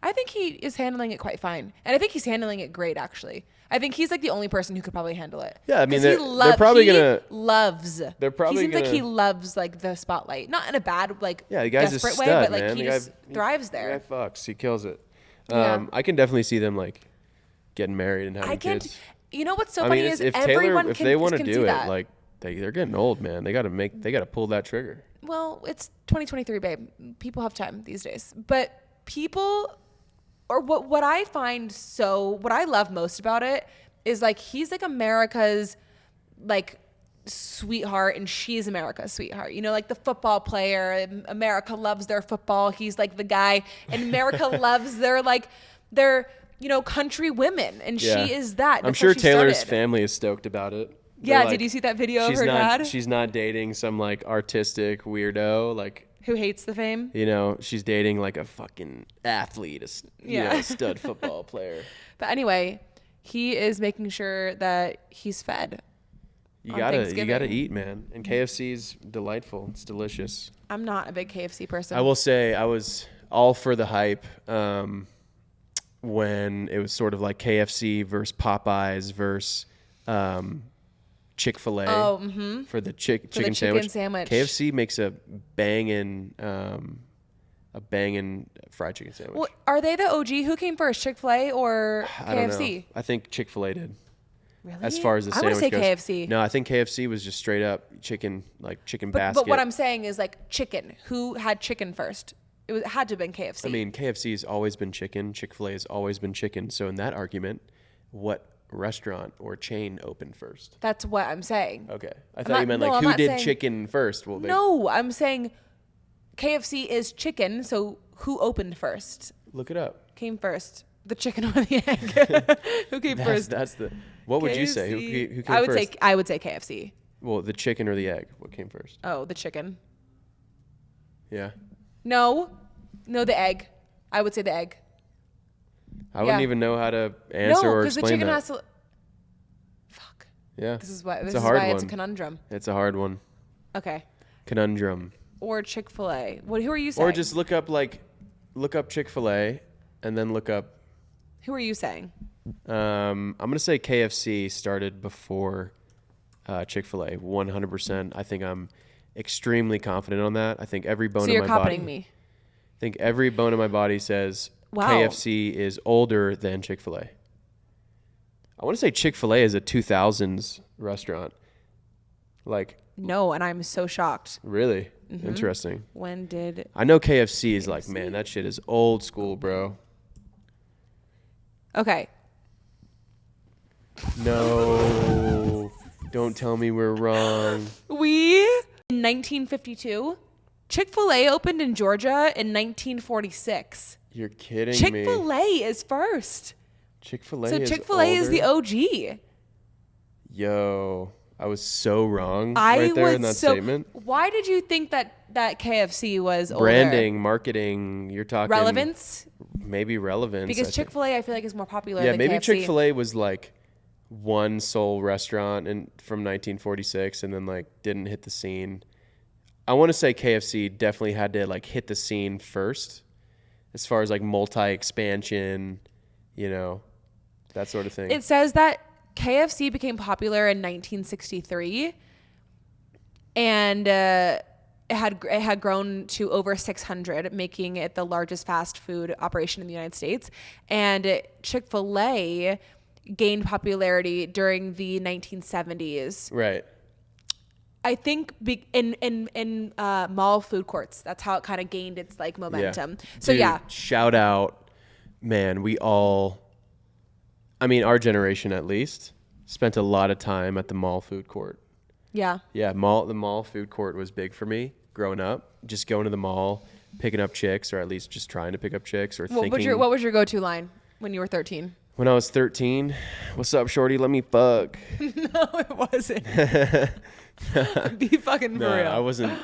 I think he is handling it quite fine, and I think he's handling it great. Actually, I think he's like the only person who could probably handle it. Yeah, I mean, 'Cause they're probably gonna- loves. they're probably He seems like he gonna- loves like the spotlight, not in a bad like Yeah, the guy's a desperate stud, way, but like man. he The just thrives The there. guy fucks. He kills it. Yeah. I can definitely see them like getting married and having I can't. kids. You know what's so I funny mean, is if everyone Taylor, if can, they want to can do see it, that. like they're getting old, man. They got to pull that trigger. Well, it's 2023, babe. People have time these days. But people, or what I find what I love most about it is like he's like America's like sweetheart and she's America's sweetheart. You know, like the football player, America loves their football. He's like the guy, and America loves their country women, and Yeah. she is that. I'm That's sure what she Taylor's started. family is stoked about it. Yeah, They're did like, you see that video of she's her not, dad? She's not dating some like artistic weirdo. Like, Who hates the fame? you know, she's dating like a fucking athlete, a stud football player. But anyway, he is making sure that he's fed. You on gotta Thanksgiving. eat, man. And KFC's delightful. It's delicious. I'm not a big KFC person. I will say I was all for the hype when it was sort of like KFC versus Popeyes versus Chick-fil-A for the chicken sandwich. KFC makes a banging fried chicken sandwich. Well, are they the OG? Who came first, Chick-fil-A or I don't know. KFC? I think Chick-fil-A did. Really? As far as the I sandwich want to say goes. KFC. No, I think KFC was just straight up chicken basket. But what I'm saying is like chicken. Who had chicken first? It had to have been KFC. I mean, KFC's always been chicken. Chick-fil-A has always been chicken. So in that argument, what restaurant or chain opened first? That's what I'm saying. Okay. I thought you meant like who did chicken first? Well, No, I'm saying KFC is chicken. So who opened first? Look it up. Came first? The chicken or the egg? Who came first? That's the. What would you say? Who came first? I would say KFC. Well, the chicken or the egg? What came first? Oh, the chicken. Yeah. No, the egg. I would say the egg. I wouldn't even know how to answer or because the explain chicken that. has to. Fuck. Yeah. This is why it's it's a conundrum. It's a hard one. Okay. Conundrum. Or Chick-fil-A. Who are you saying? Or just look up Chick-fil-A and then look up. Who are you saying? I'm gonna say KFC started before Chick-fil-A. 100%. I think I'm extremely confident on that. I think every bone So in you're my body. copying me. I think every bone in my body says Wow. KFC is older than Chick-fil-A. I want to say Chick-fil-A is a 2000s restaurant. Like, No, and I'm so shocked. really? Interesting. When did? I know KFC is like, man, that shit is old school, bro. Okay. No. Don't tell me we're wrong. In 1952, Chick-fil-A opened in Georgia in 1946. You're kidding me. Chick-fil-A is first. Chick-fil-A So is Chick-fil-A is the older? OG. Yo, I was so wrong I right there was in that so. statement. Why did you think that KFC was older? Branding, marketing, you're talking Relevance? maybe relevance. Because I think. Chick-fil-A, I feel like, is more popular Yeah, than maybe KFC. Chick-fil-A was like one sole restaurant from 1946 and then like didn't hit the scene. I want to say KFC definitely had to like hit the scene first as far as like multi-expansion, that sort of thing. It says that KFC became popular in 1963, and it had grown to over 600, making it the largest fast food operation in the United States. And Chick-fil-A gained popularity during the 1970s. Right. I think in mall food courts, that's how it kind of gained its like momentum. Yeah. So Dude, yeah, shout out, man. Our generation at least spent a lot of time at the mall food court. yeah. Yeah, the mall food court was big for me growing up. Just going to the mall, picking up chicks, or at least just trying to pick up chicks, or thinking. What was your go-to line when you were 13? When I was 13, what's up, shorty? Let me fuck. No, it wasn't. Be fucking for real. I wasn't.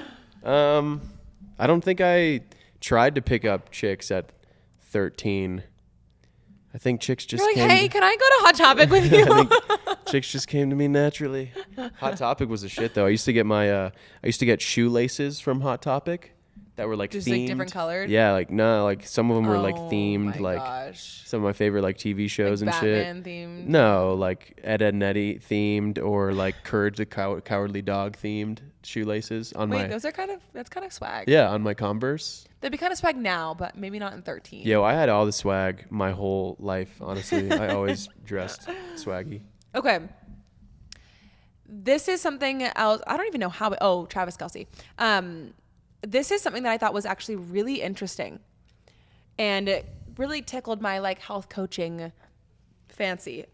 I don't think I tried to pick up chicks at 13. I think chicks just You're like, came. hey, can I go to Hot Topic with you? I think chicks just came to me naturally. Hot Topic was a shit though. I used to get shoelaces from Hot Topic that were like Just themed. like different colored? Yeah, like some of them were like themed, my like gosh. some of my favorite like TV shows Like and Batman shit. themed? No, like Ed, Ed and Eddie themed, or like Courage the Cowardly Dog themed shoelaces on Wait, my. that's kind of swag. Yeah, on my Converse. They'd be kind of swag now, but maybe not in 13. Yo, I had all the swag my whole life, honestly. I always dressed swaggy. Okay. This is something else. I don't even know how. Travis Kelce. This is something that I thought was actually really interesting, and it really tickled my like health coaching fancy.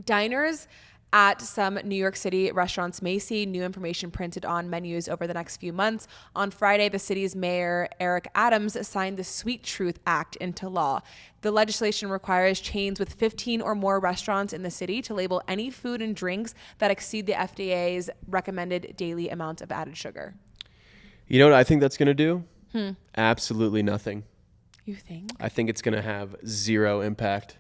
Diners at some New York City restaurants may see new information printed on menus over the next few months. On Friday, the city's mayor, Eric Adams, signed the Sweet Truth Act into law. The legislation requires chains with 15 or more restaurants in the city to label any food and drinks that exceed the FDA's recommended daily amount of added sugar. You know what I think that's going to do? Absolutely nothing. You think? I think it's going to have zero impact.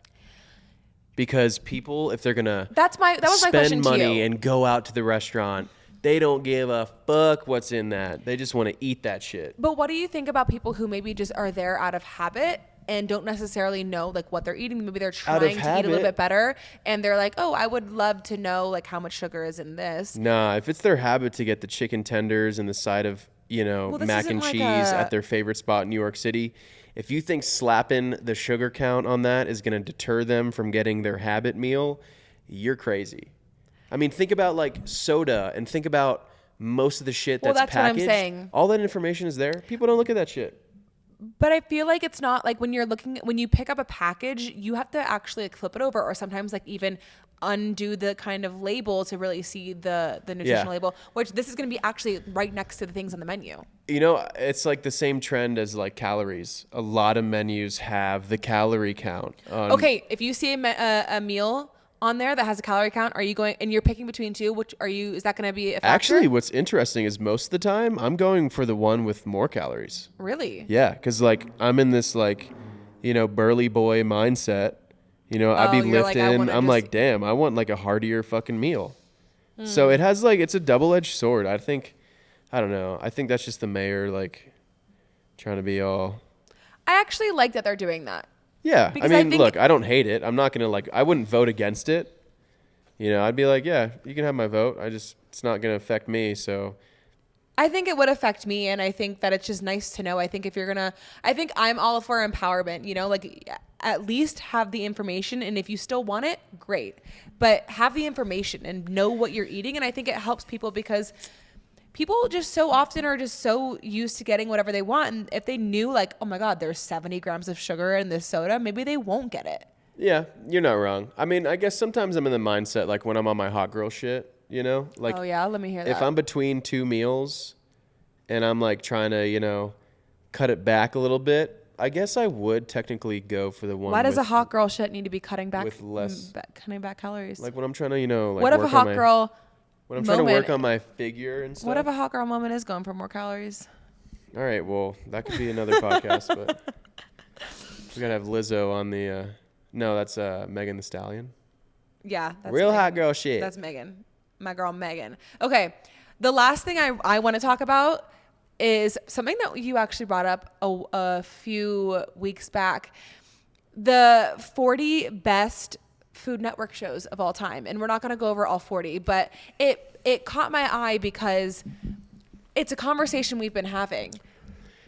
Because people, if they're going to That was my question spend to money you. and go out to the restaurant, they don't give a fuck what's in that. They just want to eat that shit. But what do you think about people who maybe just are there out of habit and don't necessarily know like what they're eating? Maybe they're trying to eat a little bit better, and they're like, oh, I would love to know like how much sugar is in this. Nah, if it's their habit to get the chicken tenders and the side of, mac and cheese at their favorite spot in New York City, if you think slapping the sugar count on that is going to deter them from getting their habit meal, you're crazy. I mean, think about like soda and think about most of the shit that's that's packaged. what I'm saying. All that information is there. People don't look at that shit. But I feel like it's not like when you pick up a package, you have to actually like flip it over, or sometimes like even undo the kind of label to really see the nutritional label, which this is going to be actually right next to the things on the menu. It's like the same trend as like calories. A lot of menus have the calorie count. Okay, if you see a meal on there that has a calorie count, are you going and you're picking between two? Is that going to be a factor? Actually, what's interesting is most of the time I'm going for the one with more calories. Really? Yeah, because like I'm in this like, burly boy mindset. I'd be lifting. I'm like, damn, I want like a heartier fucking meal. So it has like, it's a double-edged sword. I don't know. I think that's just the mayor like trying to be all. I actually like that they're doing that. Yeah, Because I mean, look, I don't hate it. I'm not gonna like. I wouldn't vote against it. I'd be like, yeah, you can have my vote. It's not gonna affect me. So, I think it would affect me, and I think that it's just nice to know. I think I think I'm all for empowerment. Like at least have the information, and if you still want it, great. But have the information and know what you're eating, and I think it helps people because people just so often are just so used to getting whatever they want. And if they knew like, oh my God, there's 70 grams of sugar in this soda, maybe they won't get it. Yeah, you're not wrong. I mean, I guess sometimes I'm in the mindset like when I'm on my hot girl shit, like. Oh yeah, let me hear that. If I'm between two meals and I'm like trying to, cut it back a little bit, I guess I would technically go for the one. Why does a hot girl shit need to be cutting back calories? Like when I'm trying to, like what if a hot girl when I'm trying to work on my figure and stuff. What if a hot girl moment is going for more calories? All right, well, that could be another podcast, but we got to have Lizzo on the no, that's Megan Thee Stallion. Yeah. That's Real Megan. hot girl shit. That's Megan. My girl Megan. Okay. The last thing I want to talk about is something that you actually brought up a few weeks back. The 40 best Food Network shows of all time. And we're not going to go over all 40, but it caught my eye because it's a conversation we've been having.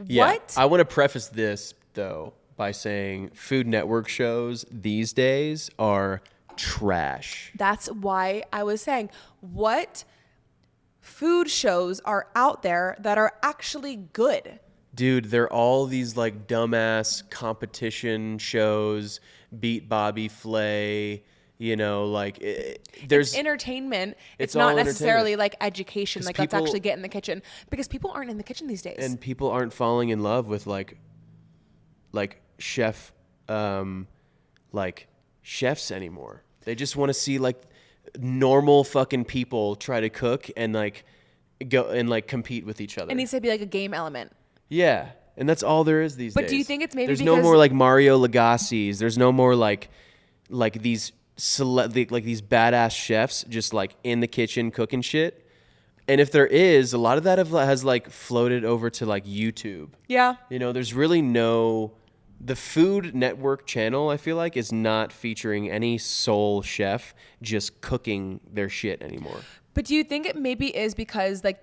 Yeah. What? I want to preface this though by saying Food Network shows these days are trash. That's why I was saying, what food shows are out there that are actually good? Dude, they're all these like dumbass competition shows, Beat Bobby Flay, you know, like there's It's entertainment. It's all not necessarily entertainment. like education. Like let's actually get in the kitchen, because people aren't in the kitchen these days. And people aren't falling in love with like chef like chefs anymore. They just want to see like normal fucking people try to cook and like go and like compete with each other. It needs to be like a game element. Yeah, and that's all there is these days. But do you think it's maybe there's no because- more like Mario Lagasse's. There's no more like these like these badass chefs just like in the kitchen cooking shit. And if there is, a lot of that has like floated over to like YouTube. Yeah. You know, there's really the Food Network channel, I feel like, is not featuring any sole chef just cooking their shit anymore. But do you think it maybe is because like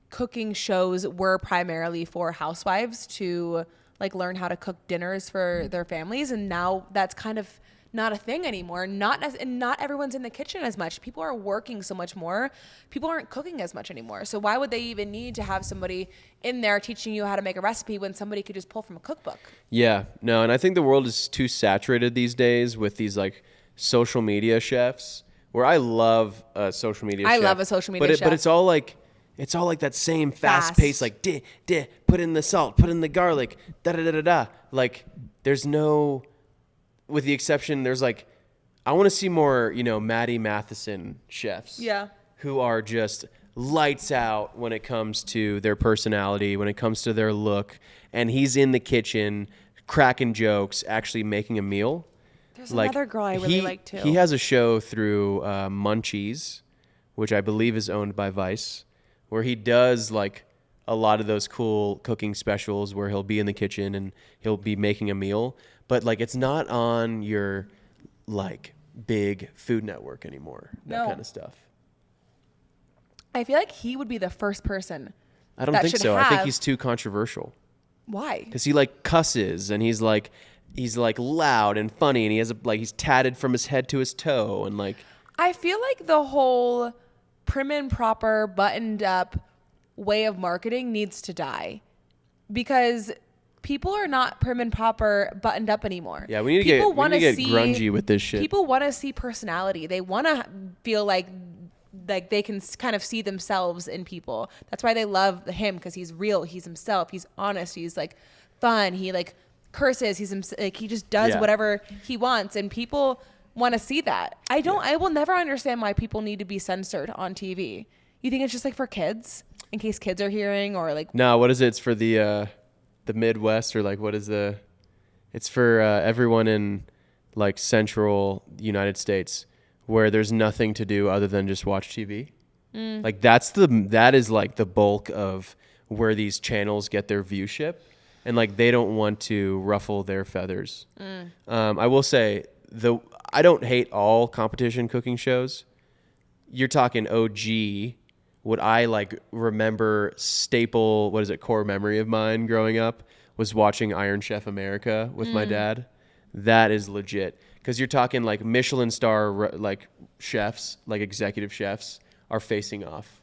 cooking shows were primarily for housewives to like learn how to cook dinners for their families, and now that's kind of not a thing anymore. And not everyone's in the kitchen as much. People are working so much more. People aren't cooking as much anymore. So why would they even need to have somebody in there teaching you how to make a recipe when somebody could just pull from a cookbook? Yeah, no, and I think the world is too saturated these days with these like social media chefs. Where I love a social media chef. I love a social media chef. But it's all like that same fast pace, like put in the salt, put in the garlic, da da da da da. Like there's no, with the exception, there's like, I want to see more, you know, Maddie Matheson chefs. Yeah. Who are just lights out when it comes to their personality, when it comes to their look, and he's in the kitchen cracking jokes, actually making a meal. There's another girl I really like too. He has a show through Munchies, which I believe is owned by Vice, where he does like a lot of those cool cooking specials where he'll be in the kitchen and he'll be making a meal. But like it's not on your like big Food Network anymore, that kind of stuff. I feel like he would be the first person. I don't think so. I think he's too controversial. Why? Because he like cusses and he's like loud and funny, and he has he's tatted from his head to his toe, and like I feel like the whole prim and proper, buttoned up way of marketing needs to die, because people are not prim and proper, buttoned up anymore. Yeah, we need to get grungy with this shit. People want to see personality. They want to feel like they can kind of see themselves in people. That's why they love him, because he's real. He's himself. He's honest. He's like fun. He like curses. He's like, he just does whatever he wants, and people want to see that. I will never understand why people need to be censored on TV. You think it's just like for kids, in case kids are hearing, or like no? What is it? It's for the Midwest, or like what is it's for everyone in like central United States where there's nothing to do other than just watch TV. Like that is like the bulk of where these channels get their viewership, and like they don't want to ruffle their feathers. I will say I don't hate all competition cooking shows. You're talking OG. What I like remember staple, core memory of mine growing up was watching Iron Chef America with my dad. That is legit. Because you're talking like Michelin star like chefs, like executive chefs are facing off.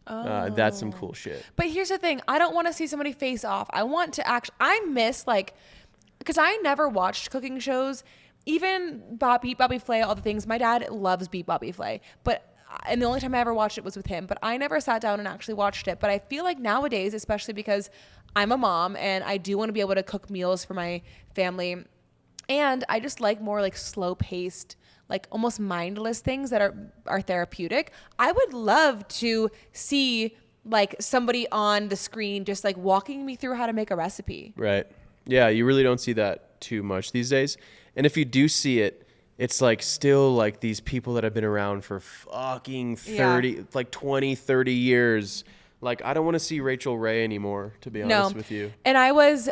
That's some cool shit. But here's the thing. I don't want to see somebody face off. I want to I miss because I never watched cooking shows. Even Bobby Flay, all the things. My dad loves Beat Bobby Flay. And the only time I ever watched it was with him. But I never sat down and actually watched it. But I feel like nowadays, especially because I'm a mom and I do want to be able to cook meals for my family. And I just like more like slow paced, like almost mindless things that are therapeutic. I would love to see like somebody on the screen just like walking me through how to make a recipe. Right. Yeah, you really don't see that too much these days. And if you do see it, it's like still like these people that have been around for fucking 20, 30 years. Like I don't want to see Rachel Ray anymore, to be honest with you. And I was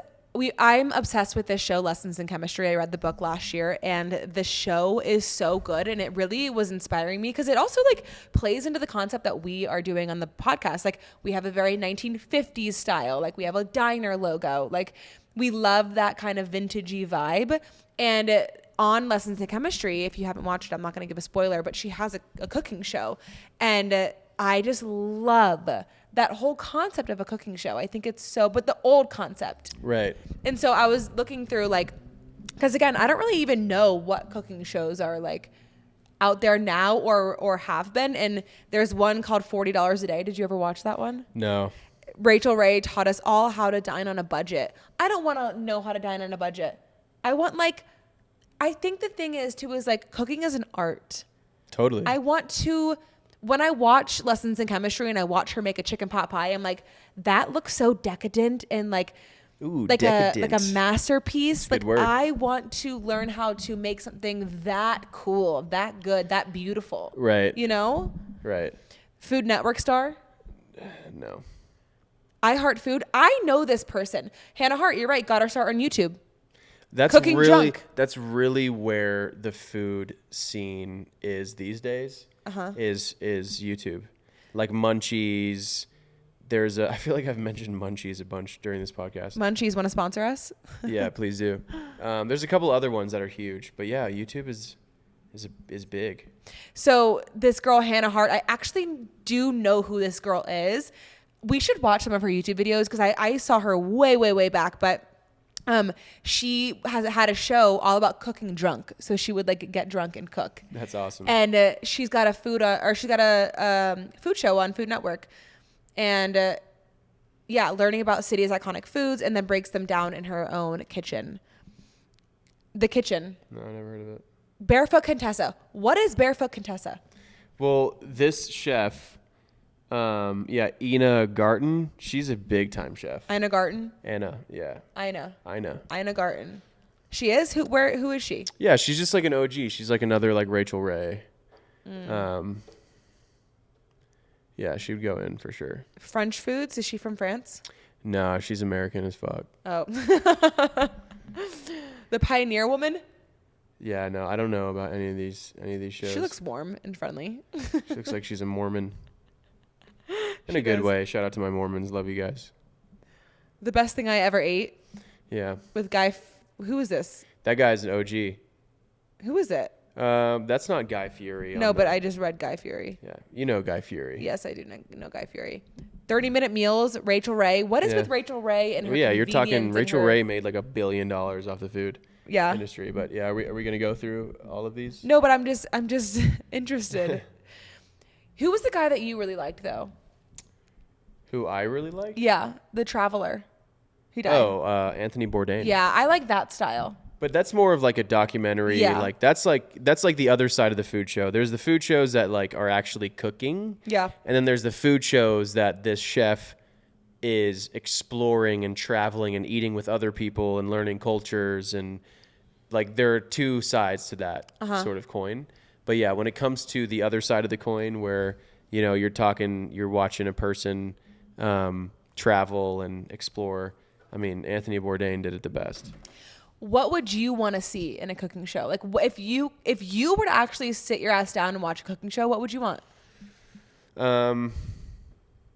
I'm obsessed with this show, Lessons in Chemistry. I read the book last year, and the show is so good, and it really was inspiring me because it also like plays into the concept that we are doing on the podcast. Like we have a very 1950s style, like we have a diner logo, like we love that kind of vintagey vibe. And on Lessons in Chemistry, if you haven't watched it, I'm not going to give a spoiler, but she has a cooking show, and I just love that whole concept of a cooking show. I think it's but the old concept. Right. And so I was looking through like, because again, I don't really even know what cooking shows are like out there now or have been. And there's one called $40 a Day. Did you ever watch that one? No. Rachel Ray taught us all how to dine on a budget. I don't want to know how to dine on a budget. I think the thing is too, is like cooking is an art. Totally. I want to, when I watch Lessons in Chemistry and I watch her make a chicken pot pie, I'm like, that looks so decadent and like a masterpiece. Like I want to learn how to make something that cool, that good, that beautiful. Right. You know? Right. Food Network star? No. I Heart Food. I know this person. Hannah Hart, you're right. Got her start on YouTube. That's cooking really junk. That's really where the food scene is these days. Is YouTube, like Munchies. I feel like I've mentioned Munchies a bunch during this podcast. Munchies want to sponsor us? Yeah, please do. There's a couple other ones that are huge, but yeah, YouTube is big. So this girl Hannah Hart, I actually do know who this girl is. We should watch some of her YouTube videos because I saw her way back, but she has had a show all about cooking drunk. So she would like get drunk and cook. That's awesome. And she's got a food show on Food Network, and learning about city's iconic foods, and then breaks them down in her own kitchen. The Kitchen. No, I never heard of it. Barefoot Contessa. What is Barefoot Contessa? Well, this chef, Ina Garten, she's a big time chef. Ina Garten? Anna, yeah. Ina Garten. She is? Who is she? Yeah, she's just like an OG. She's like another like Rachel Ray. Yeah, she would go in for sure. French foods? Is she from France? No, she's American as fuck. Oh. The Pioneer Woman? Yeah, no, I don't know about any of these shows. She looks warm and friendly. She looks like she's a Mormon. In a good way. Shout out to my Mormons. Love you guys. The best thing I ever ate. Yeah. With who is this? That guy's an OG. Who is it? That's not Guy Fieri. No, but I just read Guy Fieri. Yeah. You know Guy Fieri. Yes, I do know Guy Fieri. 30-minute meals, Rachel Ray. What is with Rachel Ray and her you're talking Rachel her... Ray made like $1 billion off the food industry. But yeah, are we going to go through all of these? No, but I'm just interested. Who was the guy that you really liked though? Who I really like? Yeah, the Traveler. He died. Oh, Anthony Bourdain. Yeah, I like that style. But that's more of like a documentary. Yeah. Like that's like the other side of the food show. There's the food shows that like are actually cooking. Yeah. And then there's the food shows that this chef is exploring and traveling and eating with other people and learning cultures, and like there are two sides to that sort of coin. But yeah, when it comes to the other side of the coin where, you're watching a person travel and explore. I mean, Anthony Bourdain did it the best. What would you want to see in a cooking show? Like, if you were to actually sit your ass down and watch a cooking show, what would you want?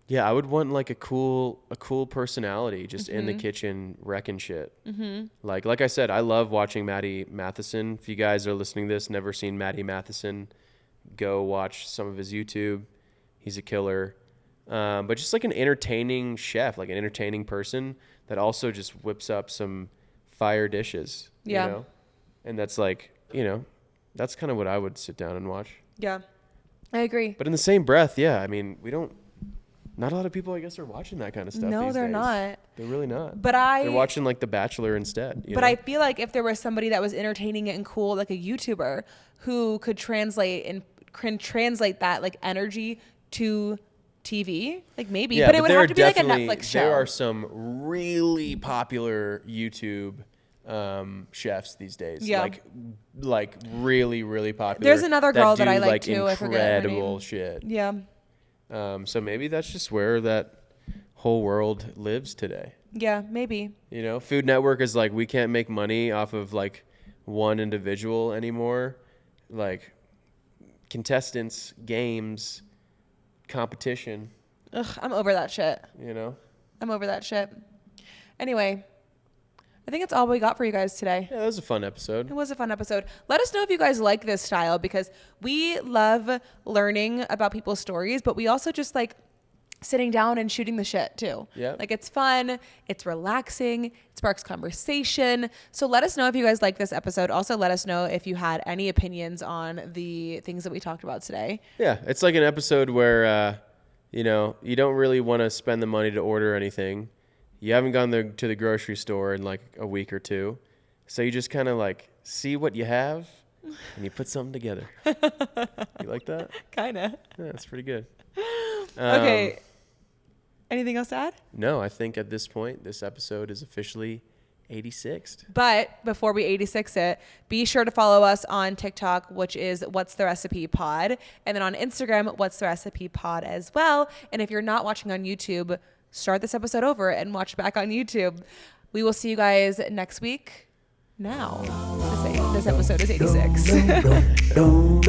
Yeah, I would want like a cool personality just in the kitchen wrecking shit. Mm-hmm. Like I said, I love watching Matty Matheson. If you guys are listening to this, never seen Matty Matheson, go watch some of his YouTube. He's a killer. But just like an entertaining chef, like an entertaining person that also just whips up some fire dishes. Yeah. And that's like, that's kind of what I would sit down and watch. Yeah, I agree. But in the same breath, yeah, I mean, not a lot of people, I guess, are watching that kind of stuff. No, these they're days. not. They're really not. They're watching like The Bachelor instead. But I feel like if there was somebody that was entertaining and cool, like a YouTuber who could translate that like energy to TV, like maybe, yeah, but it would have to be like a Netflix show. There are some really popular YouTube chefs these days. Yeah. Like really, really popular. There's another girl that I like too. Incredible I forget her name. shit. Yeah. So maybe that's just where that whole world lives today. Yeah, maybe. You know, Food Network is like, we can't make money off of like one individual anymore. Like contestants, games, competition. Ugh, I'm over that shit. You know? I'm over that shit. Anyway, I think that's all we got for you guys today. Yeah, that was a fun episode. It was a fun episode. Let us know if you guys like this style, because we love learning about people's stories, but we also just like sitting down and shooting the shit too. Yeah. Like it's fun, it's relaxing, it sparks conversation. So let us know if you guys like this episode. Also let us know if you had any opinions on the things that we talked about today. Yeah, it's like an episode where, you know, you don't really want to spend the money to order anything. You haven't gone to the grocery store in like a week or two. So you just kind of like see what you have and you put something together. You like that? Kind of. Yeah, that's pretty good. Okay. Anything else to add? No, I think at this point, this episode is officially 86th. But before we 86 it, be sure to follow us on TikTok, which is What's the Recipe Pod. And then on Instagram, What's the Recipe Pod as well. And if you're not watching on YouTube, start this episode over and watch back on YouTube. We will see you guys next week. Now, this episode is 86. Don't